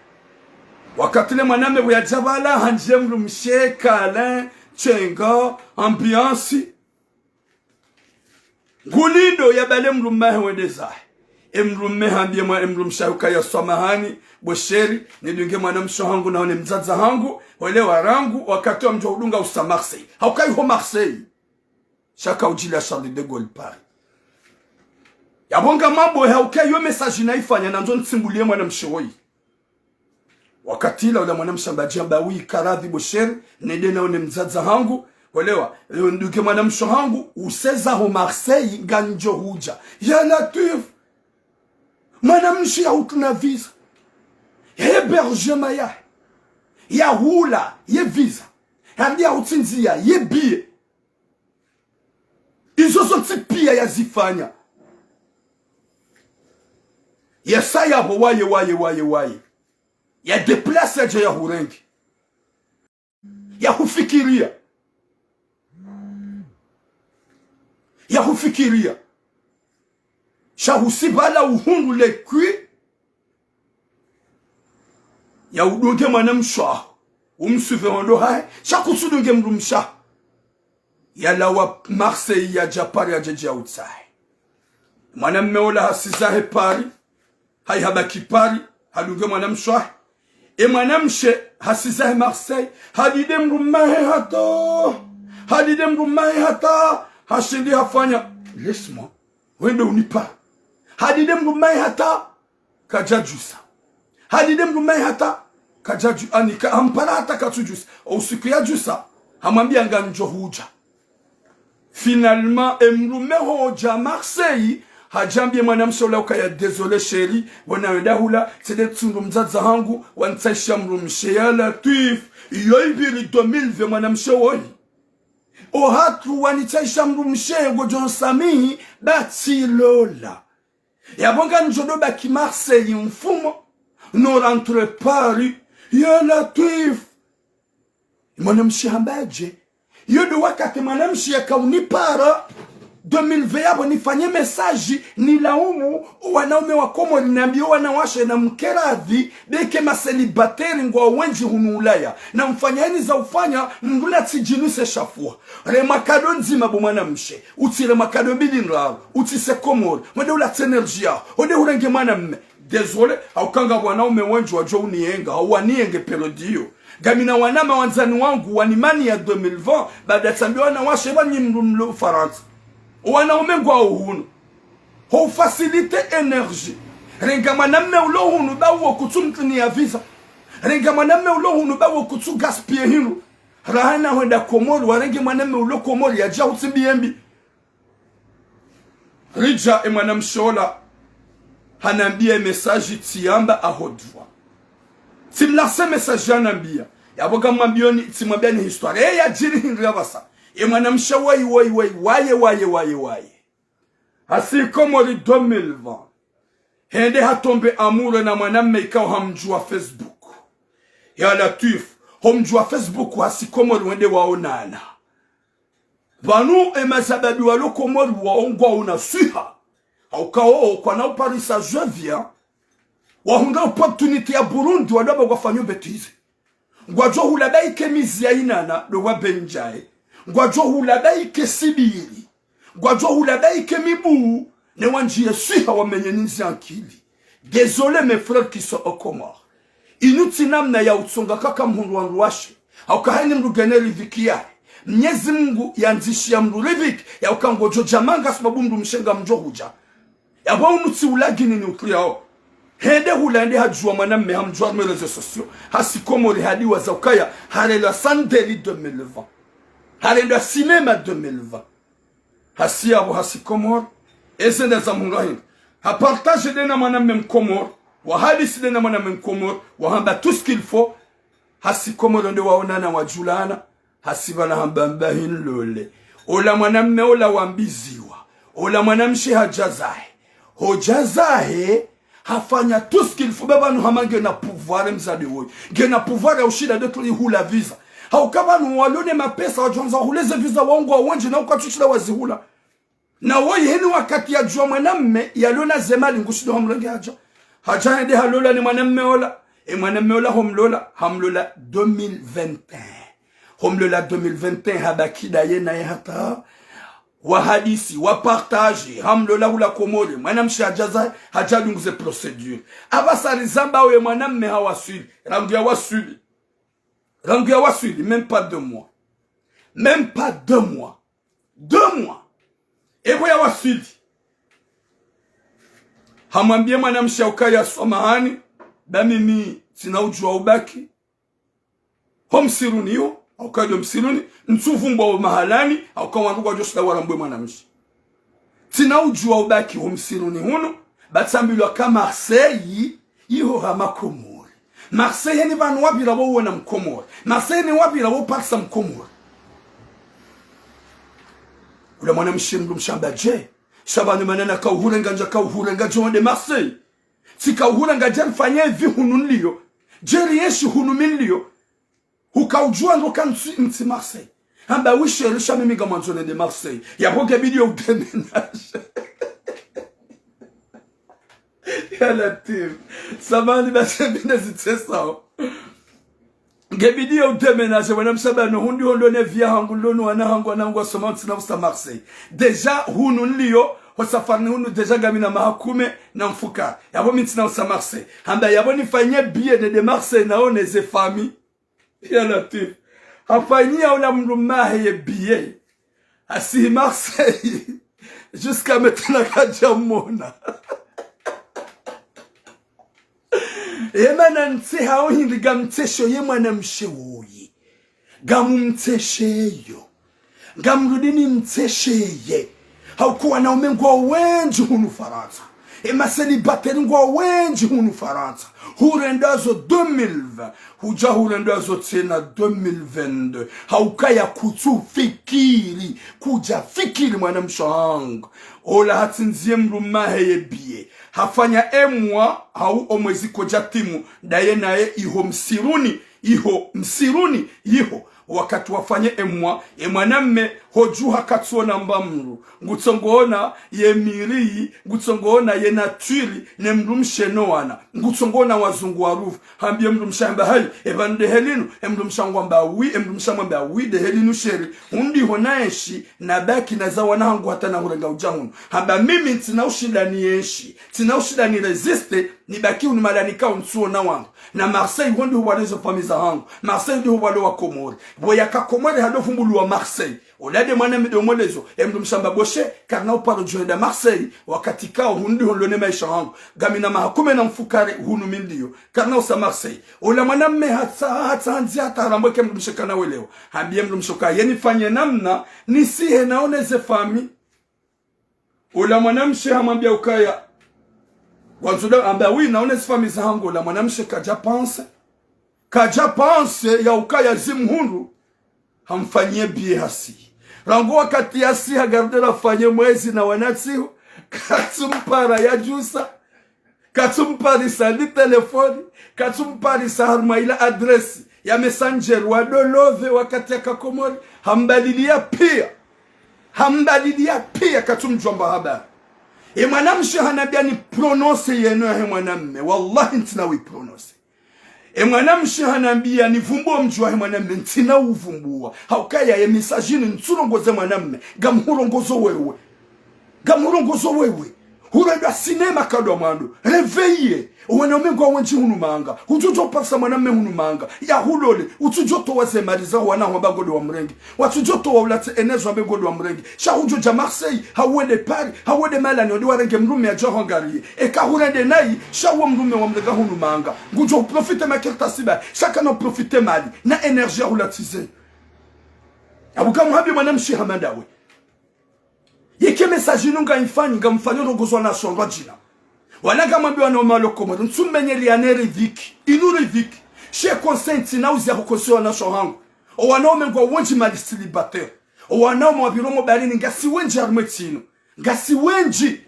wakati le mwaname bya jabala hanje mru msheka chenga ambiance gulindo ya bale mrumahe wendeza emrume hambie mwa emrumshahuka ya samahani bosheri nidunge mwana mshohangu na one mzaza hangu wale warangu wakati wa mjo udunga usa Marseille haukai ho Marseille shaka ujila Charles de Gaulle Paris yabonga mambo haukai yo message naifanya na nzo nsimbulie mwana mshoi wakati la mwana mshambaji ambawi karadhi bosheri nende na one mzaza hangu walewa nduke mwana mshohangu useza ho Marseille ganjo huja ya Latif mwana mshi ya utuna visa hébergement ya hula ye visa hadi ya utsinzia ye bie izo zote pia yazifanya ya saya bo waye ya deplace je ya hurengi ya hufikiria shahusibala uhundu lekwi ya udunge mwanamsha umsuverondo hai shakusudunge mrumsha ya lawa Marseille ya Japari ya jeje outside mwanamme ola hasizahe Paris hai habaki Paris hadunge mwanamsha mwanamshe hasizahe Marseille hadide mrumahe hata hashindi hafanya laisse-moi wende unipa hadide mrumahe hata kajajusa hadide mrumahe hata kajaju anika ampara hata katujusa usiku ya jusa hamwambia nganjo huja finalement emrume hoja Marseille hajambie mwanamshe ula ukaya désolé chérie wana wenda hula sede tsundu mzaza hangu wantaisha mrumshe ya Latif yoibiri 2020 mwanamshe woi o hatu wanitaisha mrumshe gojon samihi bati lola yabonga njodo baki Marseille mfumo no rentre Paris ya Latif mwanamshe hambaje yodo wakati mwanamshe yakaunipara 2020 yabo nifanye message ni laumu wanaume wakomo linambio wanawashe na mkeradhi beke maselibateri ngwa wenji hunu Ulaya na mfanyeni za ufanya mngula tijinuse shafua remakado nzima bu mwanamshe utire makado bili nrao utise komori mwede ula tenerjia ode urenge mwanamme désolé haukanga wanaume wenji wajo unienga wanienge perodio gamina wanama wanzani wangu wanimani ya 2020 baada tambi wanawashe wanyi mrumlo Faransa wanaume ngwa uhunu ho facilite energie renga mwanamme ulo hunu bawo kutumtuni ya visa renga mwanamme ulo hunu bawo kutu gaspie hinu rahana wenda Komori warenge mwanamme ulo Komori ya jao timbiembi rija mwanamshola hanambia message tiamba ahodwa timlase message anambia yaboga mwambioni timwambia ni histoire ya jiri hinrabasa mwanamsha waye hasi Komori 2020 hende hatombe amure na mwanamme ikawa hamjua Facebook. Ya Latif, hamjua Facebook hasikomori wende waonana. Vanu emazababi walokomori waongwa unasiha. Haukao kwa na uparisa jevia. Wahunga opportunity ya Burundi wadaba wafanyo betize. Ngwajo huladai ke mizia inana do wabenjae. Ngwajo huladai ke sibiri. Ngwajo huladai ke mibu. Ne wanjie siha wamenye ninzi ankili. Désolé mes frères qui sont au Comores. Inutinam na ya utsonga kaka mhundu wanruwashe. Haukahani mrugeneli vikia. Mnyezi Mungu yanzishi ya mrulivik. Ya ukangojo jamanga sababu mru mshenga mjohuja. Ya waunutsi ulagini ni utriyao. Hende hulande hajua mwanamme hamjua merezo sosio. Hasikomori hadiwa za ukaya. Halela sandeli 2020. Halela sinema 2020. Hasiyabu hasikomori. Eze neza mungahinda. Partage dena mwanamme mkomori. Wahadisi dena mwanamme mkomori. Wahamba tout ce qu'il faut. Hasikomori nde waonana wajulana. Hasibana hambamba hinlole. Ola mwanamme ola wambiziwa. Ola mwanamshi hajazahe. Hojazahe. Hafanya tout ce qu'il faut. Baba nuhama gena pouvoir mzade woy. Gena pouvoir ya ushida de tuli hula visa. Haukaba nuwalone mapesa wajonza huleze visa waungu wa wenji na ukachuchila wazihula. Na woy heni wakati ya jua mwanamme ya lona zemali ngushido hamlonge haja. Haja hende halola ni mwanamme ola. E mwanamme ola hamlola 2021. Homlola 2021 habakida ye na ye hata. Wahadisi, wapartage, hamlola hula komole. Mwanamshi hajaza, hajadunguze procedure. Abasari zamba we mwanamme hawasuli. Rangu ya wasuli. Rangu ya wasuli, même pas 2 mois. Même pas 2 mois. 2 mois. Evo ya wasuli. Hamwambie mwanamshi ya ukaya somahani. Bamimi, sina ujua ubaki. Homsiruni yo. Aukadio msiluni, nsuvumbo wa mahalani, aukawa wanduwa joshida warambwe mwanamshi. Tina ujua ubaki wa msiluni hunu, batsambilwa ka Marseille, iho hama Komori. Marseille ni vanu wabila wawo na mkomori. Marseille ni wabila wawo paksa mkomori. Ula mwanamshi mlu mshamba je, shabani manana kauhurenga jomode Marseille. Si kauhurenga jen fanye vi hunu nliyo, jeri yeshi hunu minliyo, ukaujua ndoka nti Marseille. Hamba wishe risha mimi gamanzone de Marseille. Ya boke video utemenage. Ya Latif. Samani basi mbine zite sao. Ge video utemenage. Wana msaba no hundi hondone via hangu lono wana hangu wanangu wa somanti na usta Marseille. Deja hunu nliyo. Hosafani hunu deja gamina mahakume na mfuka. Yabo minti na usta Marseille. Hamba yabo nifanye biye de Marseille na one ze fami. Ya Latif. Hafanyia ula mrumahe ye biye. Asi Marseille. Jusqu'à maintenant kaja mona. Yemana nte hao hindi gamtesho ye mwana mshewoyi. Gamu mtesheyo. Gamrudini mtesheye. Haukuwa na umengwa wenji hunu Faransa. Ema celibateri ngwa wenji hunu Faransa. Hurendazo 2020. Huja hurendazo tena 2022. Haukaya kutu fikiri. Kuja fikiri mwana mshangu. Ola hatinzie mrumahe ye biye. Hafanya emwa hau omwezi koja timu. Daye nae iho msiruni. Iho. Wakati wafanye emwa. Emwanamme hojuha katsuona mbamru. Ngutsongoona ye miri. Ngutsongoona ye naturi. Ne mrumshenoana. Ngutsongoona wazungu warufu. Hambie mrumshamba hai. Evan de helinu. Mrumshangwamba wi. Mrumshangwamba wi de helinu sheri. Hundi honaeshi. Nabaki na zawana hangu hata na hurenga ujahunu. Hamba mimi tina ushida ni enshi. Tina ushida ni resiste. Nibaki unimalanika unsuo na wangu. Na Marseille hundi huwalezo famiza hangu. Marseille hundi huwale wa Komori. Boyaka Komori hado fumbulu wa Marseille. Olade mwana mdomolezo. Mrumshamba boshe. Karna uparo juenda Marseille. Wakati kao hundi hulone maisha hangu. Gamina mahakume na mfukare hunu mindiyo. Karna usa Marseille. Ola mwana mme hata hanzi hata harambweke mrumshekana weleo. Hambie mrumshoka. Yeni fanye namna. Nisihe naoneze fami. Ola mwana mshe hamambia ukaya. Wanzuda amba wi naoneze fami za hangu. Ola mwana mshe kaja pense ya ukaya zimhundu. Hamfanyie biye hasi. Rangu wakati hasi hagardela fanye mwezi na wanatihu. Katsumpara ya jusa. katumparisa ni telefoni, katumparisa harmaila adresi ya messenger wa dolove wakati ya kakomori, hambalilia pia katumjomba habari. Mwanamshi hanabia ni prononce yenu ya mwanamme, wallahi ntina wi prononce. Mwanamshi hanabia ni vumbuwa mjua mwanamme, ntina uvumbua. Haukaya ya misajini nturongoze mwanamme, gamurongozo wewe. Hurenda sinema kado mando, reveille. Wanaume kwa wanchi hunumanga, utujo pasa mwanamme hunumanga. Ya hulole, utujoto waze mariza wana wabagode wa mrengi. Watujoto wa ulate enezo wabagode wa mrengi. Sha hujoja Marseille, hawede Paris, hawede Malani, wadi warenge mrume ya Johangari. Eka hurende nai, sha uwa mrume wa mrenga hunumanga. Ngujo profite makirta siba, shaka no profite mali, na energia hulatize. Abuka muhabi mwanamshi hamadawe. Yeke mesaji nunga infani nga mfanyo rogozwa na shondwa jina. Wanaga mambi wana umalo komodo. Ntsumbenye liane riviki. Inu riviki. She consenti na uzi ya kukonsi wana shohangu. O wanaume mgwa wenji malistilibateur. O wanaume wabiromo barini nga siwenji armetino. Nga siwenji.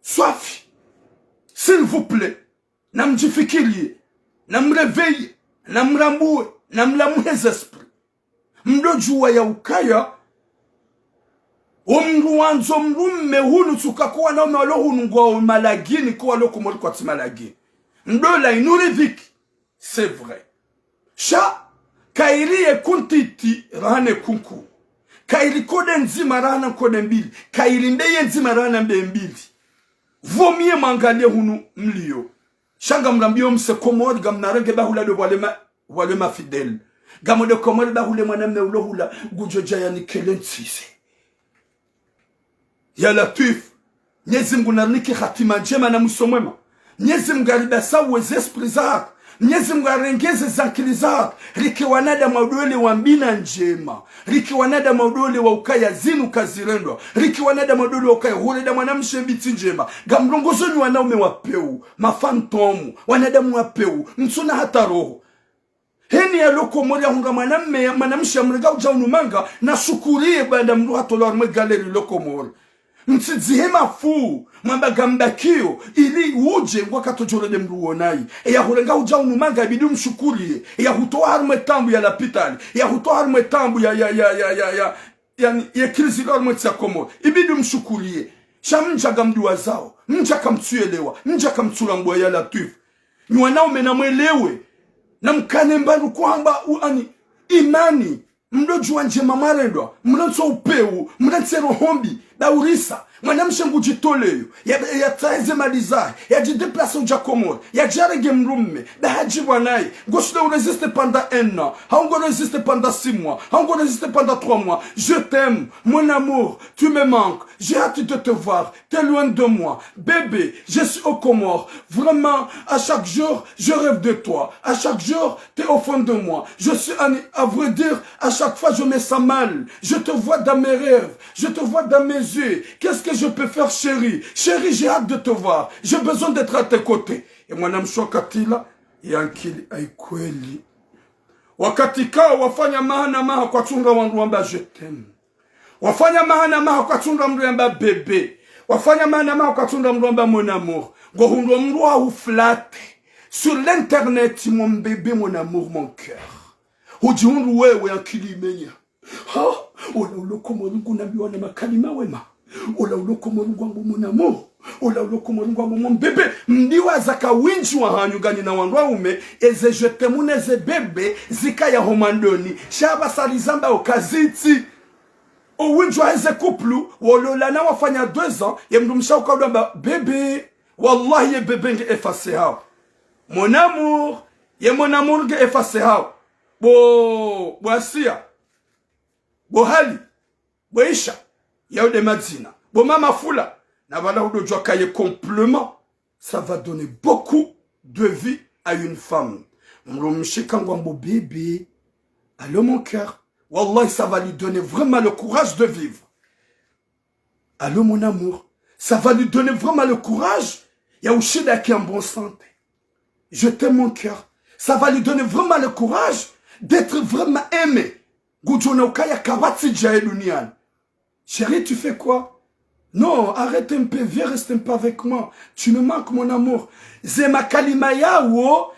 Swafi. S'il vous plaît. Na mjifikirie. Na mreveille. Na mrambue. Na mlamuheze esprit. Mdojuwa ya ukaya. Omruanzo mrume hunu tukakuwa na umalo hunu ngwa malagini kuwa loko mori kwa timalagini. Ndola inuriviki. C'est vrai. Sha, kairi e kuntiti rahane kunku. Kairi kode nzima rahana kode mbili. Kairi mbeye nzima rahana mbili. Vomie mangalie hunu mlio. Shanga mrambio mse komori gamnarege bahula de walema fidel. Gamode komori bahule mwanamne ulohula gujoja ya nikelensise. Ya Latif, Mwenyezi Mungu narniki hatima njema na musomwema. Mwenyezi Mungu alibasa uweze esprit zako. Mwenyezi Mungu arengeze zankili zako. Riki wanada maudole wa mbina njema. Riki wanada maudole wa ukaya zinu kazirendwa. Riki wanada maudole wa ukaya hureda mwanamshe biti njema. Gamrongozoni wanaume wapeu. Mafantomu. Wanadamu wapeu. Msuna hata roho. Heni ya loko mori ya hunga manamshe ya mrega uja unumanga. Na shukurie bada mru hatola warme galeri loko mori. Mtizihema fu mwamba gambakio ili uje wakati jorede mruonai ya hurenga uja unumanga bidu mshukurie ya hutoa harme tambu ya lapitali ya hutoa harme tambu ya krizi harme tia komo ibidu mshukurie shamnja gamdua zao mnja kamtuelewa mnja kamtula mbwa ya Latif ni wanaume na mwelewe na mkane mbaru kwamba imani mdojuwa njema marendwa, mnanso upeu, mnansero hombi, daurisa, mwanamshe ngujitoleyo, ya taeze malizahe, ya jideplase ujakomori, ya jarege mrumme, da haji wanaye, gosle ou résiste pendant 1 an, haongo résiste pendant 6 mois, haongo résiste pendant 3 mois, je t'aime, mon amour, tu me manques, j'ai hâte de te voir, t'es loin de moi, bébé, je suis au Comore, vraiment, à chaque jour, je rêve de toi, à chaque jour, t'es au fond de moi, je suis, à vrai dire, à chaque fois je me sens mal, je te vois dans mes rêves, je te vois dans mes yeux, qu'est-ce que je peux faire chérie? Chérie, j'ai hâte de te voir, j'ai besoin d'être à tes côtés. Et moi namshokatila, yankili aikweli. Wakatika wafanya mahana maha kwa tunga wanruamba je t'aime. Wafanya mahana maha kwa tunga mruamba bébé. Wafanya mahana maha kwa tunga mruamba mon amour. Gohundo mrua uflate. Sur l'internet, mon bébé, mon amour, mon cœur. Ujihundu wewe yankili imenya. Ha, ola uloko morungu nabiwana makalima wema. Ola uloko morungu wangu mon amour. Ola uloko morungu wangu mon bébé. Mdiwa zaka winchi wa hanyugani na wanwa ume. Eze jete muneze bebe zika ya homandoni. Shaba salizamba okaziti. O winchi wa eze kuplu. Wolola na wafanya 2 ans. Ye mdumsha ukawamba bebe. Wallahi ye bebe nge efase hao. Mon amour. Ye mon amour nge efase hao. Bo asia. Bo hali. Bo isha. Yao de madzina. Bo mama fula. Na voilà où doit cailler complément. Ça va donner beaucoup de vie à une femme. Mon bébé. Allô mon cœur. Wallah, ça va lui donner vraiment le courage de vivre. Allô mon amour. Ça va lui donner vraiment le courage. Yaouchida qui est en bonne santé. Je t'aime mon cœur. Ça va lui donner vraiment le courage d'être vraiment aimé. Chérie, tu fais quoi? Non, arrête un peu, viens rester un peu avec moi. Tu me manques, mon amour. Zema kalima yao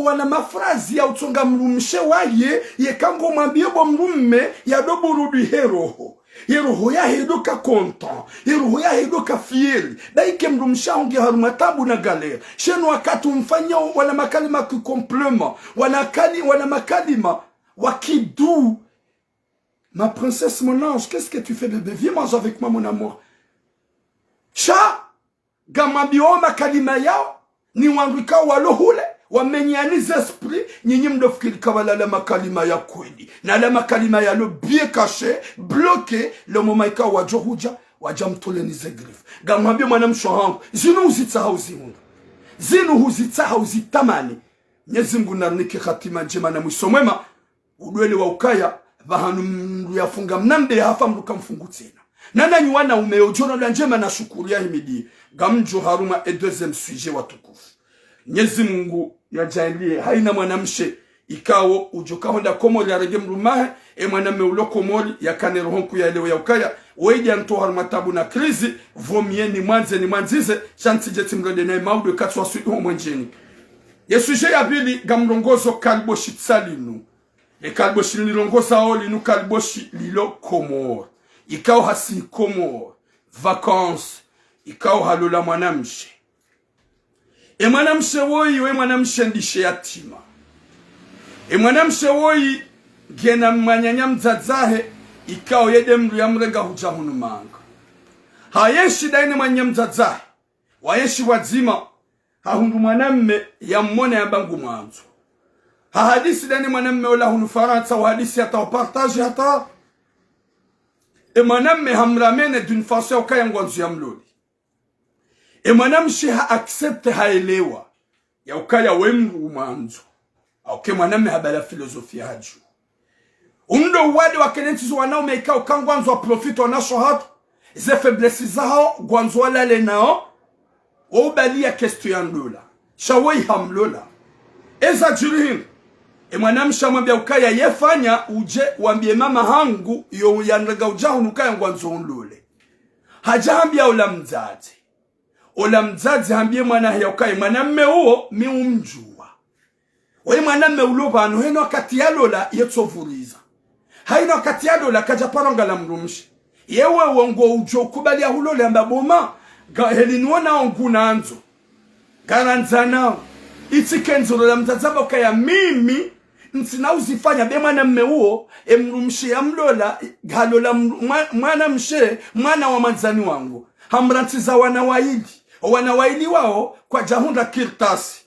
wana mafrazi ya utonga mrumshe waye, ye kango mambie bo mrumme, ya dobo rudu heroho. Heroho ya hedoka kontan, heroho ya hedoka fieli. Daike mrumsha onge harumatabu na galère. Shenu wakati umfanya wana makalima ki complement, wana makalima wakidou. Ma princesse, mon ange, qu'est-ce que tu fais, bébé? Viens manger avec moi, mon amour. Cha gamambio makalima yao ni wangika walohule wamenyani esprit nyinyi mdofikiri kawala makalima ya kweli na la makalima ya lo bien caché bloqué le moment ika wajohuja wajamtole ni zegrif gamambio mwanamsho hangu zinu uzitsahau ziunga zinu uzitsahau zitamani Mwenyezi Mungu narniki khatima njema na mwisho mwema udwele wa ukaya bahanu yafunga mnamde hafa mruka mfungu tena nana nyuana umeojona la njema na shukuru ya himidi gamjo haruma et deuxième sujet watukufu Mwenyezi Mungu yajalie haina mwanamshe ikawo ujokahonda komoli ya rege mrumahe mwaname ulo komoli ya kane rohonku ya leo ya ukaya weidi anto haruma tabu na krizi vomieni mwanze ni mwanzize chanti jeti mrede na maudu katwa sui mwenjeni ye sujet ya bili gamrongozo kalboshi tsalinu kalboshi nilongoza oli nu kalboshi lilo komori ikao hasi komor vacances ikao halola mwanamshe mwanamshe woi we mwanamshe ndishe yatima mwanamshe woi gena mwanyanya mzazahe ikao yede mru ya mrenga huja hunumanga hayeshi daini mwanyanya mzazahe wayeshi wazima hahundu mwanamme ya mmone ya bangu mwanzo hahadisi daini mwanamme ola hunu faransa wahadisi hata wapartaji hata mwanamme hamramene d'une façon ukaya ngwanzu ya mloli mwanamshi accepte haelewa ya ukaya wemru mwanzo auke mwanamme habala filosofia haju undo wade wakenetizo wanaume ikao kangwanzu wa profit wanasho hatu ze faiblesses zao gwanzu walale nao waubalia kestu ya ndola shawai hamlola eza jirihin mwanamsha mwambia ukaya yefanya uje wambie mama hangu yo yanraga ujahu nukaya ngwanzo unlule hajambia ola mzazi hambie mwana ya ukaya mwanamme uo mi umjua we mwanamme uloba anu heno wakati ya lola yetsovuriza haino wakati ya lola kajaparanga la mrumshi yewe wongo ujo kubali ya hulole ambaboma helinuona onguna anzo garanzana itikenzo la mzazaba ukaya mimi ntina uzifanya be mwana mme uo mrumshi ya mlola halola mwana mshe mwana wa manzani wangu hamrantiza wanawaili wao kwa jahunda kirtasi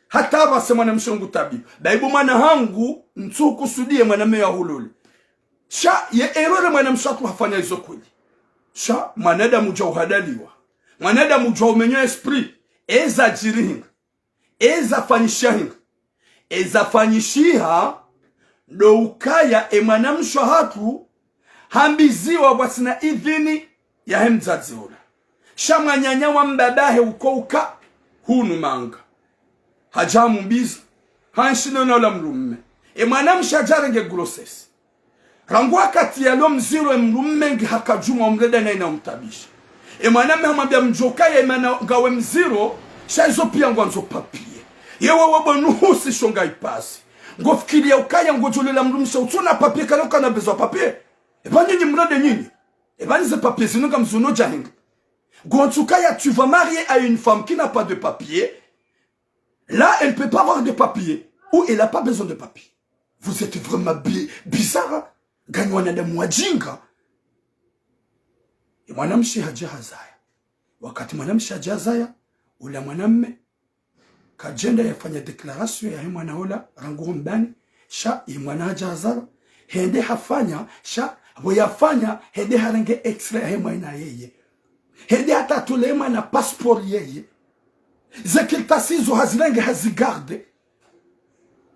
hata base mwana mshongu tabi baibu mwana hangu ntuku sudie mwana mme ya hulole sha ye erore mwana mshatu hafanya hizo kweli sha mwanada muja uhadaliwa mwanada muja umenyo esprit eza jirihinga eza fanishahinga ezafanyishiha ndo ukaya mwanamsho hatu hambiziwa wasina idhini ya hemzazi ola shamanyanya wa mbabahe ukouka hunu manga hajamu mbiza hanshino na ola mrumme mwanamsho ajarenge grossesse rangu wakati ya lo mziro mrumme ngi hakajuma umreda na ina umtabisha mwanamme hamambia mjokaya gawe mziro shaizo pia ngwanzo papi yewe wabonu husi shonga ipasi ngofikiria ukaya ngojolela mrumsha utuna papier kana kana besoin papier nyinyi mrade nyinyi ze papier sinon comme zono jahing gontukaya tu vas marier à une femme qui n'a pas de papier là elle peut pas avoir de papier ou elle a pas besoin de papier vous êtes vraiment bizarre ganywa na damu wajinga mwanamshi hajazaya wakati mwanamshi hajazaya ula mwanamme kajenda yafanya declaration ya mwana ola rangu mbani sha imwana hajazara hende hafanya sha boyafanya hende harenge extra ya mwana yeye hende hata tulema na passport yeye zekiltasizo hazilenge hazigarde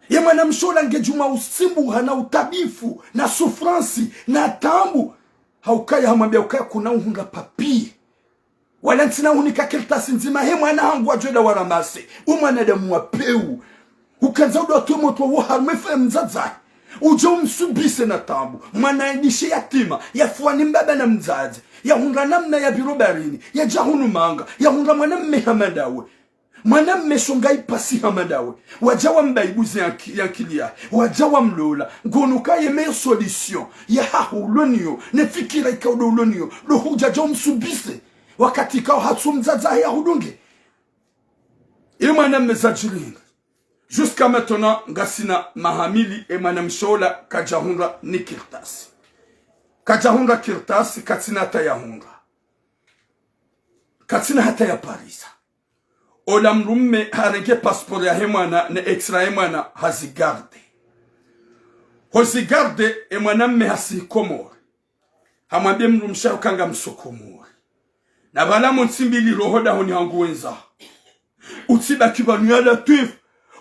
ye mwana mshola ngejuma usimbu hana utabifu na souffrance na tambu haukaya hamwambia ukaya kuna uhunga papi wala ntina unika keltasi nzima he mwana hangu wajweda waramase umwana damu wapeu ukanza udo atumo tuwa harumefe mzaza uje umsubise na tabu mwana endishe yatima yafuani mbaba na mzazi ya hunra namna ya birobarini ya jahunu manga ya hunra mwana mme hamadawe mwana mme shongai pasi hamadawe wajawa mbaibuzi yankilia wajawa mlola ngonuka ye meilleure solution ya hahulonio ne fikira ikaudo ulonio lo hujaja umsubise wakati kao hatsu mzaza ya hudunge ili mwana mme zajiringa. Jusqu'à maintenant, Gassina Mahamili et Madame Shola Kajahunra Nikirtas. Kajahunra Kirtas, Katsina Tayahunra. Katsina Hataya Parisa. Olam rumme harenge passport ya hemana ne extra hemana hazigarde. Hozigarde e mwanamme hasikomori. Hamwambie mrumsha ukanga msokomori. Na bala monsimbili rohoda honi hangu wenza. Utsiba kibanuala tuifu.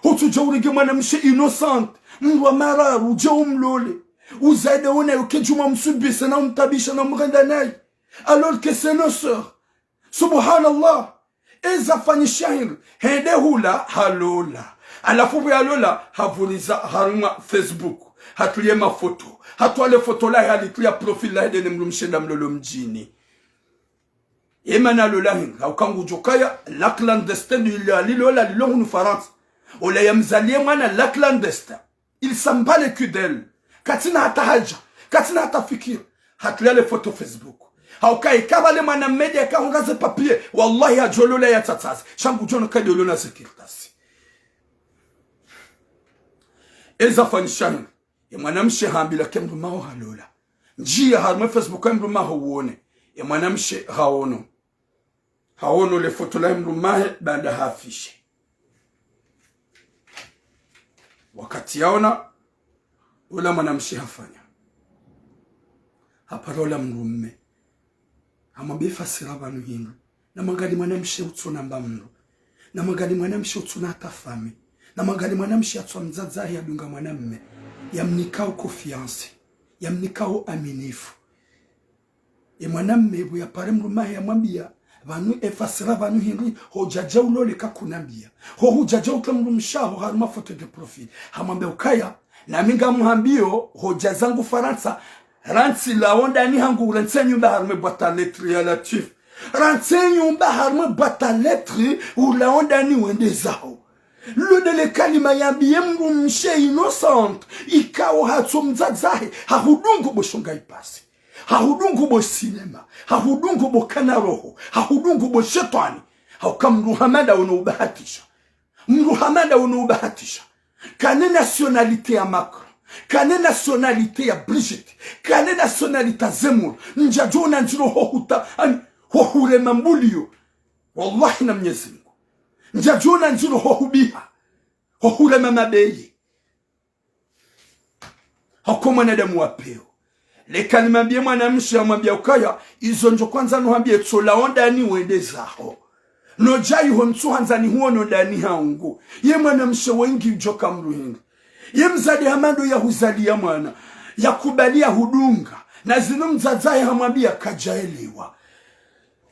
Hotuja urege mwanamshe innocent. Mwa mararu uja umlole. Uzaide one ukejuma msubise na umtabisha na mrenda naye. Alors que c'est nos sœurs. Subhanallah. Eza fanyishahir. Hende hula halola. Alafu ya lola havuliza haruma Facebook. Hatulie mafoto. Hatuale foto la halitulia profil la hede mrumshe na mlolo mjini. Emana lola hin. Haukangu jokaya la clandestine lilola lilongu France. Ola yamzalie mwana la clandestin. Il s'en bat le cul d'elle. Katina hata haja. Katina hata fikir. Hatulia le photo Facebook. Haukai kabale mwana media ka hungaze papier. Wallahi ajolola ya tatasi. Shangu jono kadi olona sekirtasi. Eza fanishahin. Ya mwanamshe hambila kemru mao halola. Njia harme Facebook kemru mao uone. Ya mwanamshe haono. Haono le photo la kemru mahe banda hafishe. Wakati yaona ula mwanamshi hafanya haparola mrumme hamwambie fasira banu hindu na magali mwanamshi utsona mbamru na magali mwanamshi utsona atafame na magali mwanamshi atswa mzaza ya dunga mwanamme yamnikao confiance yamnikao aminifu mwanamme bu ya pare mrumma ya mwambia vanu efasira vanu hindu hojaja ulole kakunambia ho hujaja ukamrumshaho haruma foto de profil hamwambia ukaya na minga muhambio hoja zangu Faransa ransi la onda ni hangu ransi nyumba harme boîte à lettres ya latif ransi nyumba harme boîte à lettres ou la onda ni wende zao le de le kalima yambie mrumshe innocent ikao hatsomzazahe hahudungu boshonga ipasi hahudungu bo cinema hahudungu bo kanaroho hahudungu bo shetani haukamruhamada unubahatisha mruhamada unubahatisha kane nationalité ya Macron kane nationalité ya Brigitte kane nationalité Zemmour njajona njiro hohuta hohure mambulio wallahi na Mwenyezi Mungu njajona njiro hohubiha hohure mamabeye hakoma na damu wapeo leka nimambie mwanamshi amwambia ukaya izo njo kwanza nuhambie tsola onda ni wende zaho no jai honsu hanza ni huono ndani haungu ye mwanamshi wengi ujoka mruhinga ye mzadi hamando ya huzalia mwana ya kubalia hudunga na zinu mzazae hamwambia kajaelewa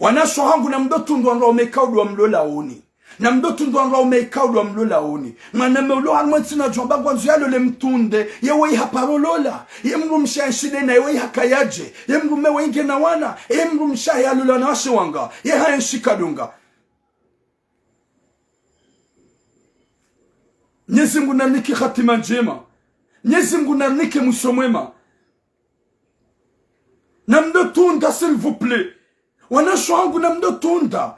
wanasho hangu na mdotu ndo anra umekaudu wa mlola oni na mdotu ndo anra umekaudu wa mlola oni mwaname ulo halmweti na jomba gwanzu yalo le mtunde ye wei haparolola ye mrumsha nshide na ye wei hakayaje ye mrume wenge na wana ye mrumsha ya lula na washe wanga ye haya nshikadunga Mwenyezi Mungu nanike khatima njema. Mwenyezi Mungu nanike mwisho mwema. Na mdotunda s'il vous plaît. Wanasho wangu na mdotunda.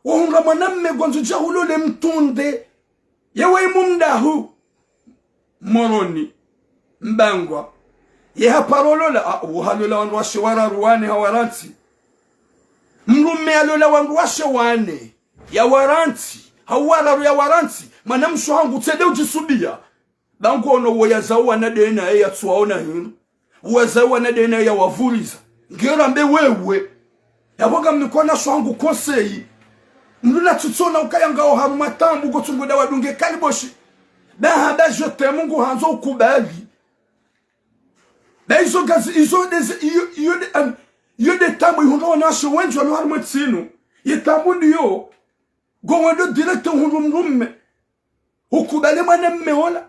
Wahunga mwanamme gwanzu jahulole mtunde. Yewe mumdahu. Moroni. Mbangwa. Ye haparolola. Uhalola wangu washe wararuwane hawaranti. Mrume alola wangu washe wane. Ya waranti. Hawararu ya waranti. Manamsho hangu tsede ujisubia. Bangu ono woyazawa na dena ya tsuwaona hinu. Uwazawa na dena ya wavuriza. Ngera mbe wewe. Ya waga mnikona sho hangu konseyi. Mluna tutsona ukayanga ohamu matambu gotungoda wadunge kaliboshi. Ben haba jote mungu hanzo ukubali. Ben izo gazi iyo de tamu ihundo wanasho wenju wano harumu tsinu. Yetambu ndiyo. Gowando directo hunrum rumme. Ukubali mwana mmeona.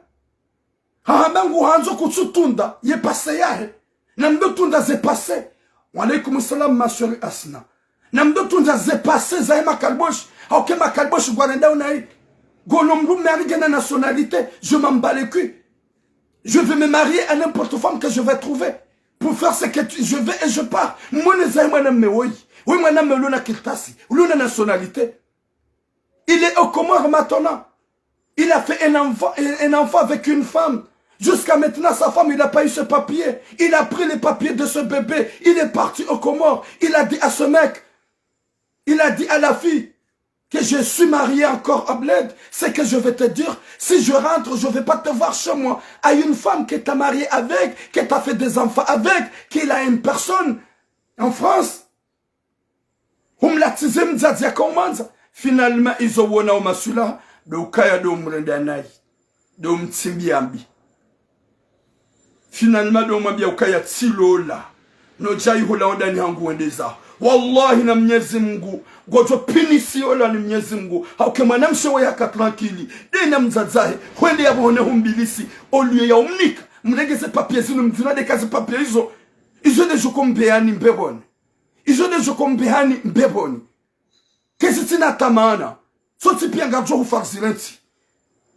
Habangu hanzo kutsutunda ye passe yahe. Namdo tunda ze passe. Wa alaykum salam ma chérie Asna. Namdo tunda ze passe za ma kalbosh. Ok ma kalbosh gwarenda unai. Gonomru mari na nationalité, je m'en bats les culs. Je vais me marier à n'importe femme que je vais trouver. Pour faire ce que je vais et je pars. Moi ne sais pas me oui. Oui moi na me luna kiltasi. Luna nationalité. Il est au Comore maintenant. Il a fait un enfant avec une femme. Jusqu'à maintenant, sa femme, il n'a pas eu ce papier. Il a pris les papiers de ce bébé. Il est parti au Comore. Il a dit à ce mec, il a dit à la fille, que je suis marié encore à Bled, c'est que je vais te dire, si je rentre, je ne vais pas te voir chez moi. À une femme que tu as marié avec, que tu as fait des enfants avec, qu'il a une personne en France. Finalement, ils ont wona au masula, de ukaya de umrendanai, de umtsimbiambi. Finalement, de umabia ukaya tsilola, no jai hula ondani hangu wendeza. Wallahi na Mwenyezi Mungu gojo pinisi ola ni Mwenyezi Mungu hauke mwanamshe wa yaka tranquili dena mzazahe kwende yabone humbilisi oluye ya umnika mregeze papier zinu mzina de kazi papier izo de jokombeani mbeboni izo de jokombeani mbeboni kesi tina tamana so tipi anga jo hufarzirenti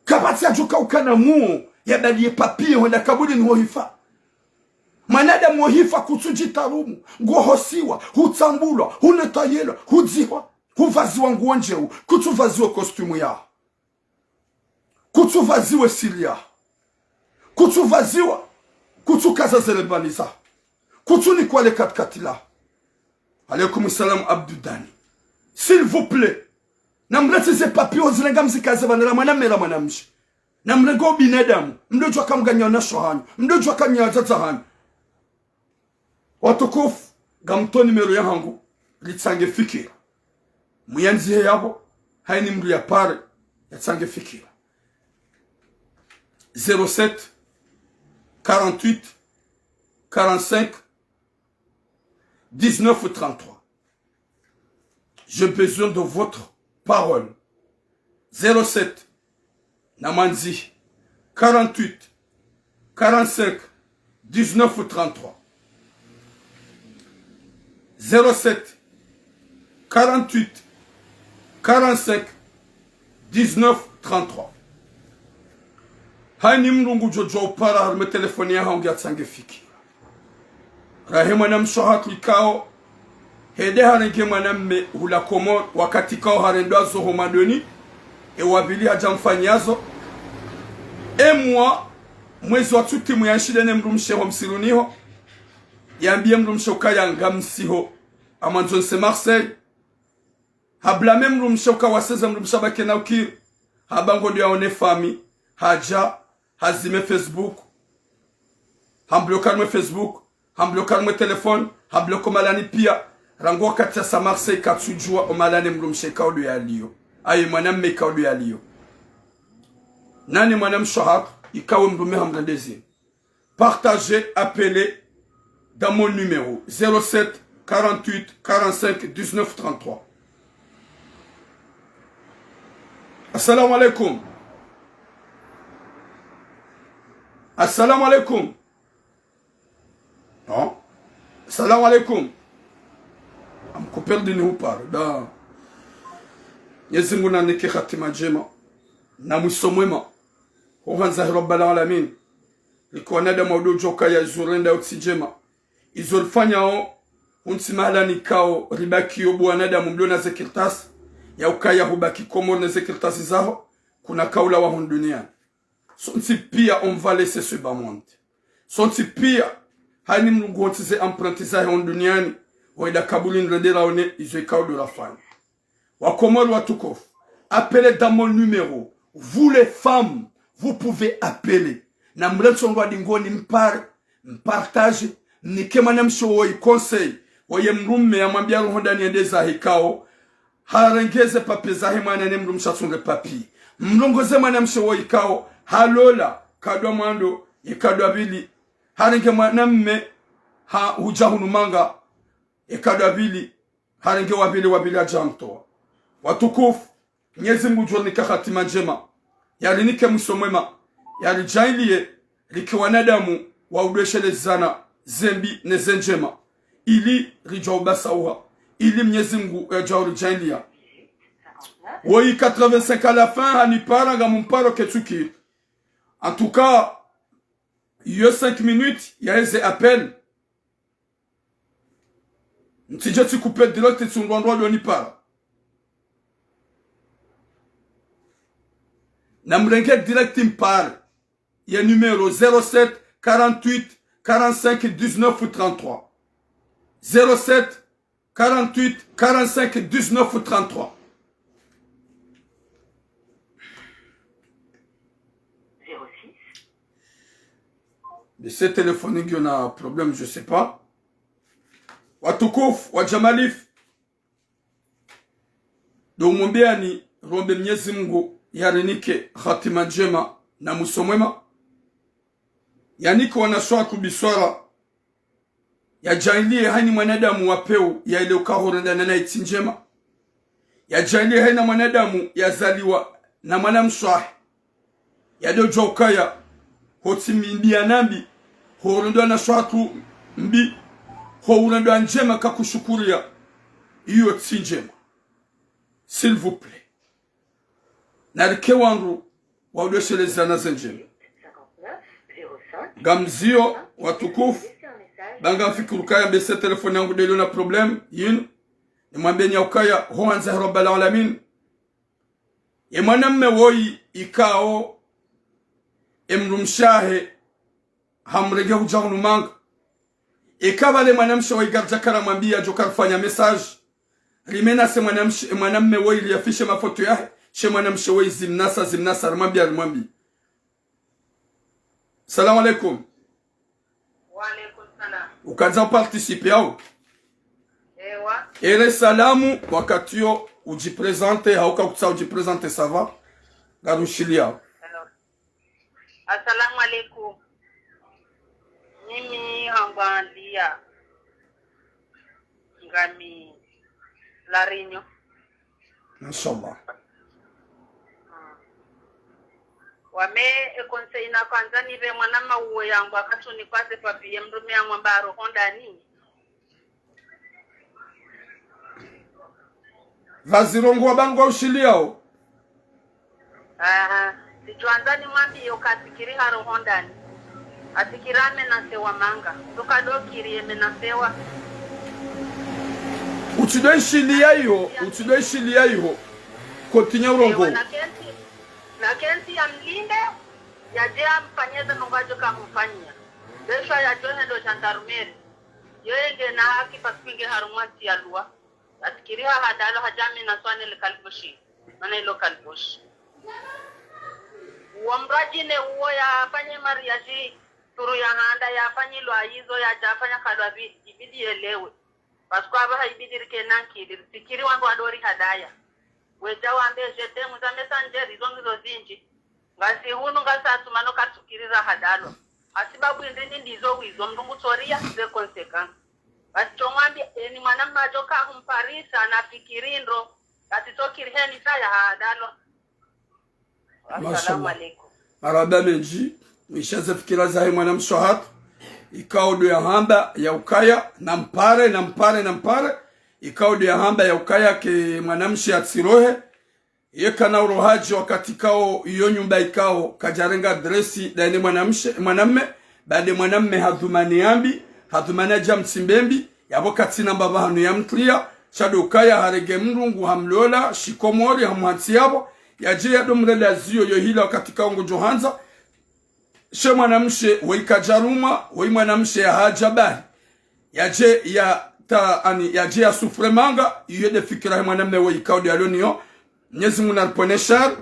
kabati ya joka ukana muo ya daliye papier wenda kabuli ni hohifa manadamu wahifa kutsujitarumu, gohosiwa, hutsambulwa, hunetayelwa, hudziwa, huvaziwa nguo njeu, kutuvaziwa kostumu ya, kutuvaziwa silia, kutuvaziwa, kutukaza zelebaniza, kutunikwa le katkatila. Alaykum salam Abdudani. S'il vous plaît, namlete ze papio zilenga mzikaze vanela manamela manamshi. Namlego binadamu, mdojwa kamganya na shohani, mdojwa kanya zazahani. Watukufu, gamto nimero ya hangu, litsange fikira. Muyanzihe yabo, haini mru ya pare, yatsange fikira. 07 48 45 19 33. J'ai besoin de votre parole. 07 Namanzi 48 45 19 33. 07 48 45 19 33. Hani mrungu jojo upara harme telefoni ya hangi atsange fiki. Rahima na mshohat likao. Hede harenke maname hula komo wakati kao harendwa zo homadoni. E wabili hajamfanyazo. E mwezi watuti muyanshide mrumshe homsiruniho. Yambie mrumshe ukaya ngamsiho. Amanzon se Marseille. Hablame mrumshe ukawaseze mrumshe bakena ukir. Habango diya one fami. Haja. Hazime Facebook. Hamblokarme Facebook. Hamblokarme telefone. Hamblokomalani pia. Rango wakati ya sa Marseille katsujua omalane mrumshe kaudu ya liyo. Aye mwanam me kaudu ya liyo. Nani mwanam shohak. Ikawe mrume hamrendezi. Partagez, appelez dans mon numéro 07 48 45 19 33. Assalamu alaikum. Assalamu alaikum. Non. Assalamu alaikum. Am coupé de nous par da. Yezinguna neke khatima jema. Na musomwema. Ohanza rabbal alamin. Liko nada maudu joka ya zurenda otsijema. Izolfanya o unsimala nikao ribaki yobu anada mumlona zekirtas ya ukaya hubaki komo na zekirtas zao kuna kaula wa hundunia. Sonti pia on va laisser ce bas monde. Sonti pia hani mnungu ze emprunter za hunduniani waida kabuli ndela one izo ikao de la femme. Wakomolo watukof. Appelez dans mon numéro. Vous les femmes, vous pouvez appeler. Na mletsongwa dingoni mpartage nike manamsho woi conseil waye mrume ya mwambia ruhonda niende za hikao harengeze papi za himana ne mrumsha sunge papi mrongoze manamsho woi kao halola kadwa mwando ikadwa bili harenge mwanamme ha hujahunumanga ikadwa bili harenge wabili ajamtoa watukufu Mwenyezi Mungu jua nika khatima njema yalinike msomwema yalijailie like wanadamu waudweshelezana zembi nezenjema ili rijaubasawa ili Mwenyezi Mungu ajaurijailia woi 85 à la fin hanipara ngamumparo ketuki. En tout cas, il y a 5 minutes, il y a des appels. Si je suis coupé de l'autre, c'est un endroit où on y parle. Namrengue direct, il me parle. Il y a un numéro 07 48 45 19 ou 33. 07 48 45 19 ou 33. 06. Mais c'est téléphonique, il y en a un problème, je ne sais pas. Watukufu wa Jamalif domwombeani rombe Mwenyezi Mungu yarenike hatima njema na musomwema yaniko wanashwa kubiswara ya jailie hani mwanadamu wapeu ya ile ukahorenda na iti njema ya jailie hani mwanadamu yazaliwa na mwanamswahi ya dojo ukaya hotimimbi nambi horendo na shwatu mbi hourendo njema kakushukuria iyo tsinjema. S'il vous plaît. Narike wangu waudweshelezana zenjema. Gamzio watukufu banga mfikirukaya mbese telefoni yangu delo na problem yin nimwambeni ukaya huanza rabbal alamin mwanamme woi ikao emrumshahe hamrege hujahunu manga ikabale mwanamshe woi garjakara mwambia jokar fanya message limena se mwanamme woi liafishe mafoto yahe she mwanamshe woi zimnasa alimwambia Salam alaikum. Wa alaikum salam. Ukaanza participer au? Ewa. Ere salamu wakati yo ujipresente hauka kutsa ujipresente sava garushilia. Assalamu alaikum. Mimi hangandia ngami Larinyo. Inshallah. Wame konsei na kwanza nive mwanama uwe yangu akatuni kwase papi mrume ya mwambaro honda ni Vazirongo wabangu ushiliao. Sijuanzani mwambi yokatikiri haro honda ni atikirame na sewa manga tukado kiri eme na sewa utudwe shilia yo kotinya urongo na kenti ya mlinde ya jea mpanyeza nungajo kamufanyia desho ya jone do chantarumeri yoyenge na haki pasipinge harumati ya luwa atikiriha hadalo hajami na swane le kalboshi mana ilo kalboshi uombrajine uo ya fanye mariaji turu ya handa ya fanye lo aizo ya jafanya kalwa ibidi elewe pasukwa haba ibidi rike nanki tikiri wangu wadori hadaya weja wambe jete muzamesa njeri zongizo zinji ngasi hunu ngasi atumano katukiriza hadalo asibabu indini ndizo wizo mdungu toria ze konsekan basi chomwambi ni mwana majoka humparisa na fikirindo katitokiri heni saya hadalo. Assalamu alaikum. Maraba menji mishaza fikira zahe mwana mswahatu ikaudu ya hamba ya ukaya na mpare ikaudu ya hamba ya ukaya ke mwanamshi ya tsirohe yeka na urohaji wakati kao iyo nyumba ikao kajarenga dresi daine mwanamme bade mwanamme hadhumani aja mtsimbembi yabo katina mbaba hanu ya mtlia shado ukaya harege mrungu hamlola shikomori hamuhansi yabo yaje ya domrela ziyo yohila wakati kao ngojohanza she mwanamshe waikajaruma wai mwanamshe ya hajabari yaje ya sufremanga yede fikira mwanamme waikaudi aloniyo Mwenyezi Mungu anaponeshar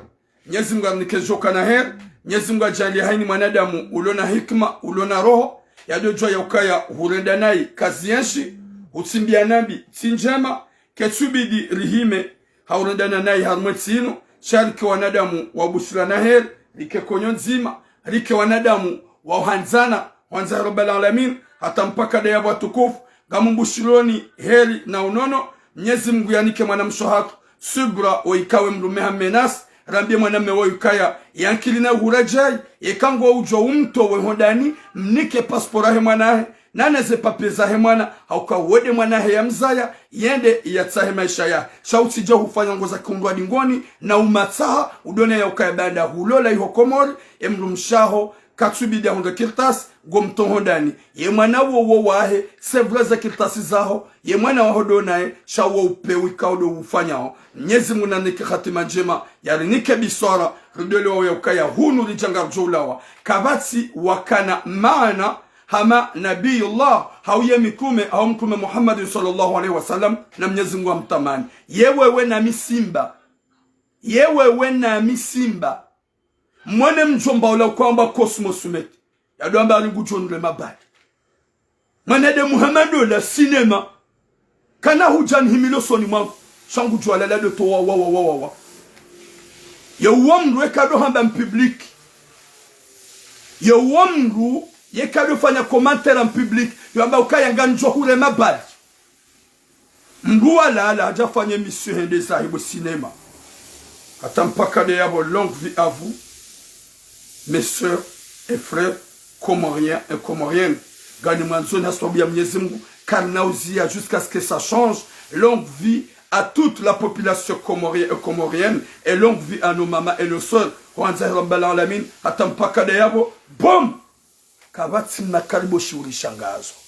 Mwenyezi Mungu anikejoka na her Mwenyezi Mungu ajalia haini mwanadamu ulona hikma ulona roho yadojwa ya ukaya hurenda nai kazi yenshi utsimbia nambi tinjema ketsubidi rihime haurendana nai harumwetsino shariki wanadamu wabushira na her like konyo nzima rike wanadamu wahanzana wanza rabbal alamin hata mpaka daya watukufu gamumbushironi heri na unono Mwenyezi Mungu yanike mwanamsho hatu subra waikawe mlumeha menas rambie mwanamme wa yukaya yankilina hurajai yekango ujo umto we hodani mnike paspora he mwanahe naneze papeza he mwana hauka wede mwanahe ya mzaya yende yatsahe maisha ya shauti jo hufanya ngoza kundwa dingoni na umatsaha udone ya ukaya banda hulola ihokomori emrumshaho katsubidi ya honda kirtas gomto hodani ye mwana wo wahe sevleza kirtasi zaho ye mwana wa hodonae shawo upewi kaudo ufanyao Mwenyezi Mungu nanike khatima njema yali nike bisora ridole wa ukaya hunu lijanga julawa kabati wakana maana hama nabiyullah hauye mikume au mkume Muhammad sallallahu alaihi wasallam na Mwenyezi Mungu amtamani yewewe na misimba mwene mjomba ula kwamba cosmos umeti yadoamba aligujonule mabali mwene de Muhammadu la sinema kana hujan himilo soni mwangu shangu juala la de to wa ye wamru ekado hamba public ye wamru ye kado fanya commentaire en public yo amba ukaya nganjo hure mabali mruwa la aja fanya mission hende sahibu cinéma atampaka de yabo longue vie à vous mes sœurs et frères comoriens et comoriennes gani mwanzoni aswabia Mwenyezi Mungu karnauzia jusqu'à ce que ça change. Longue vie à toute la population comorienne et comorienne et longue vie à nos mamans et nos sœurs kwanza rabbal alamin atampaka de yabo bom kabati na karibu shuri shangazo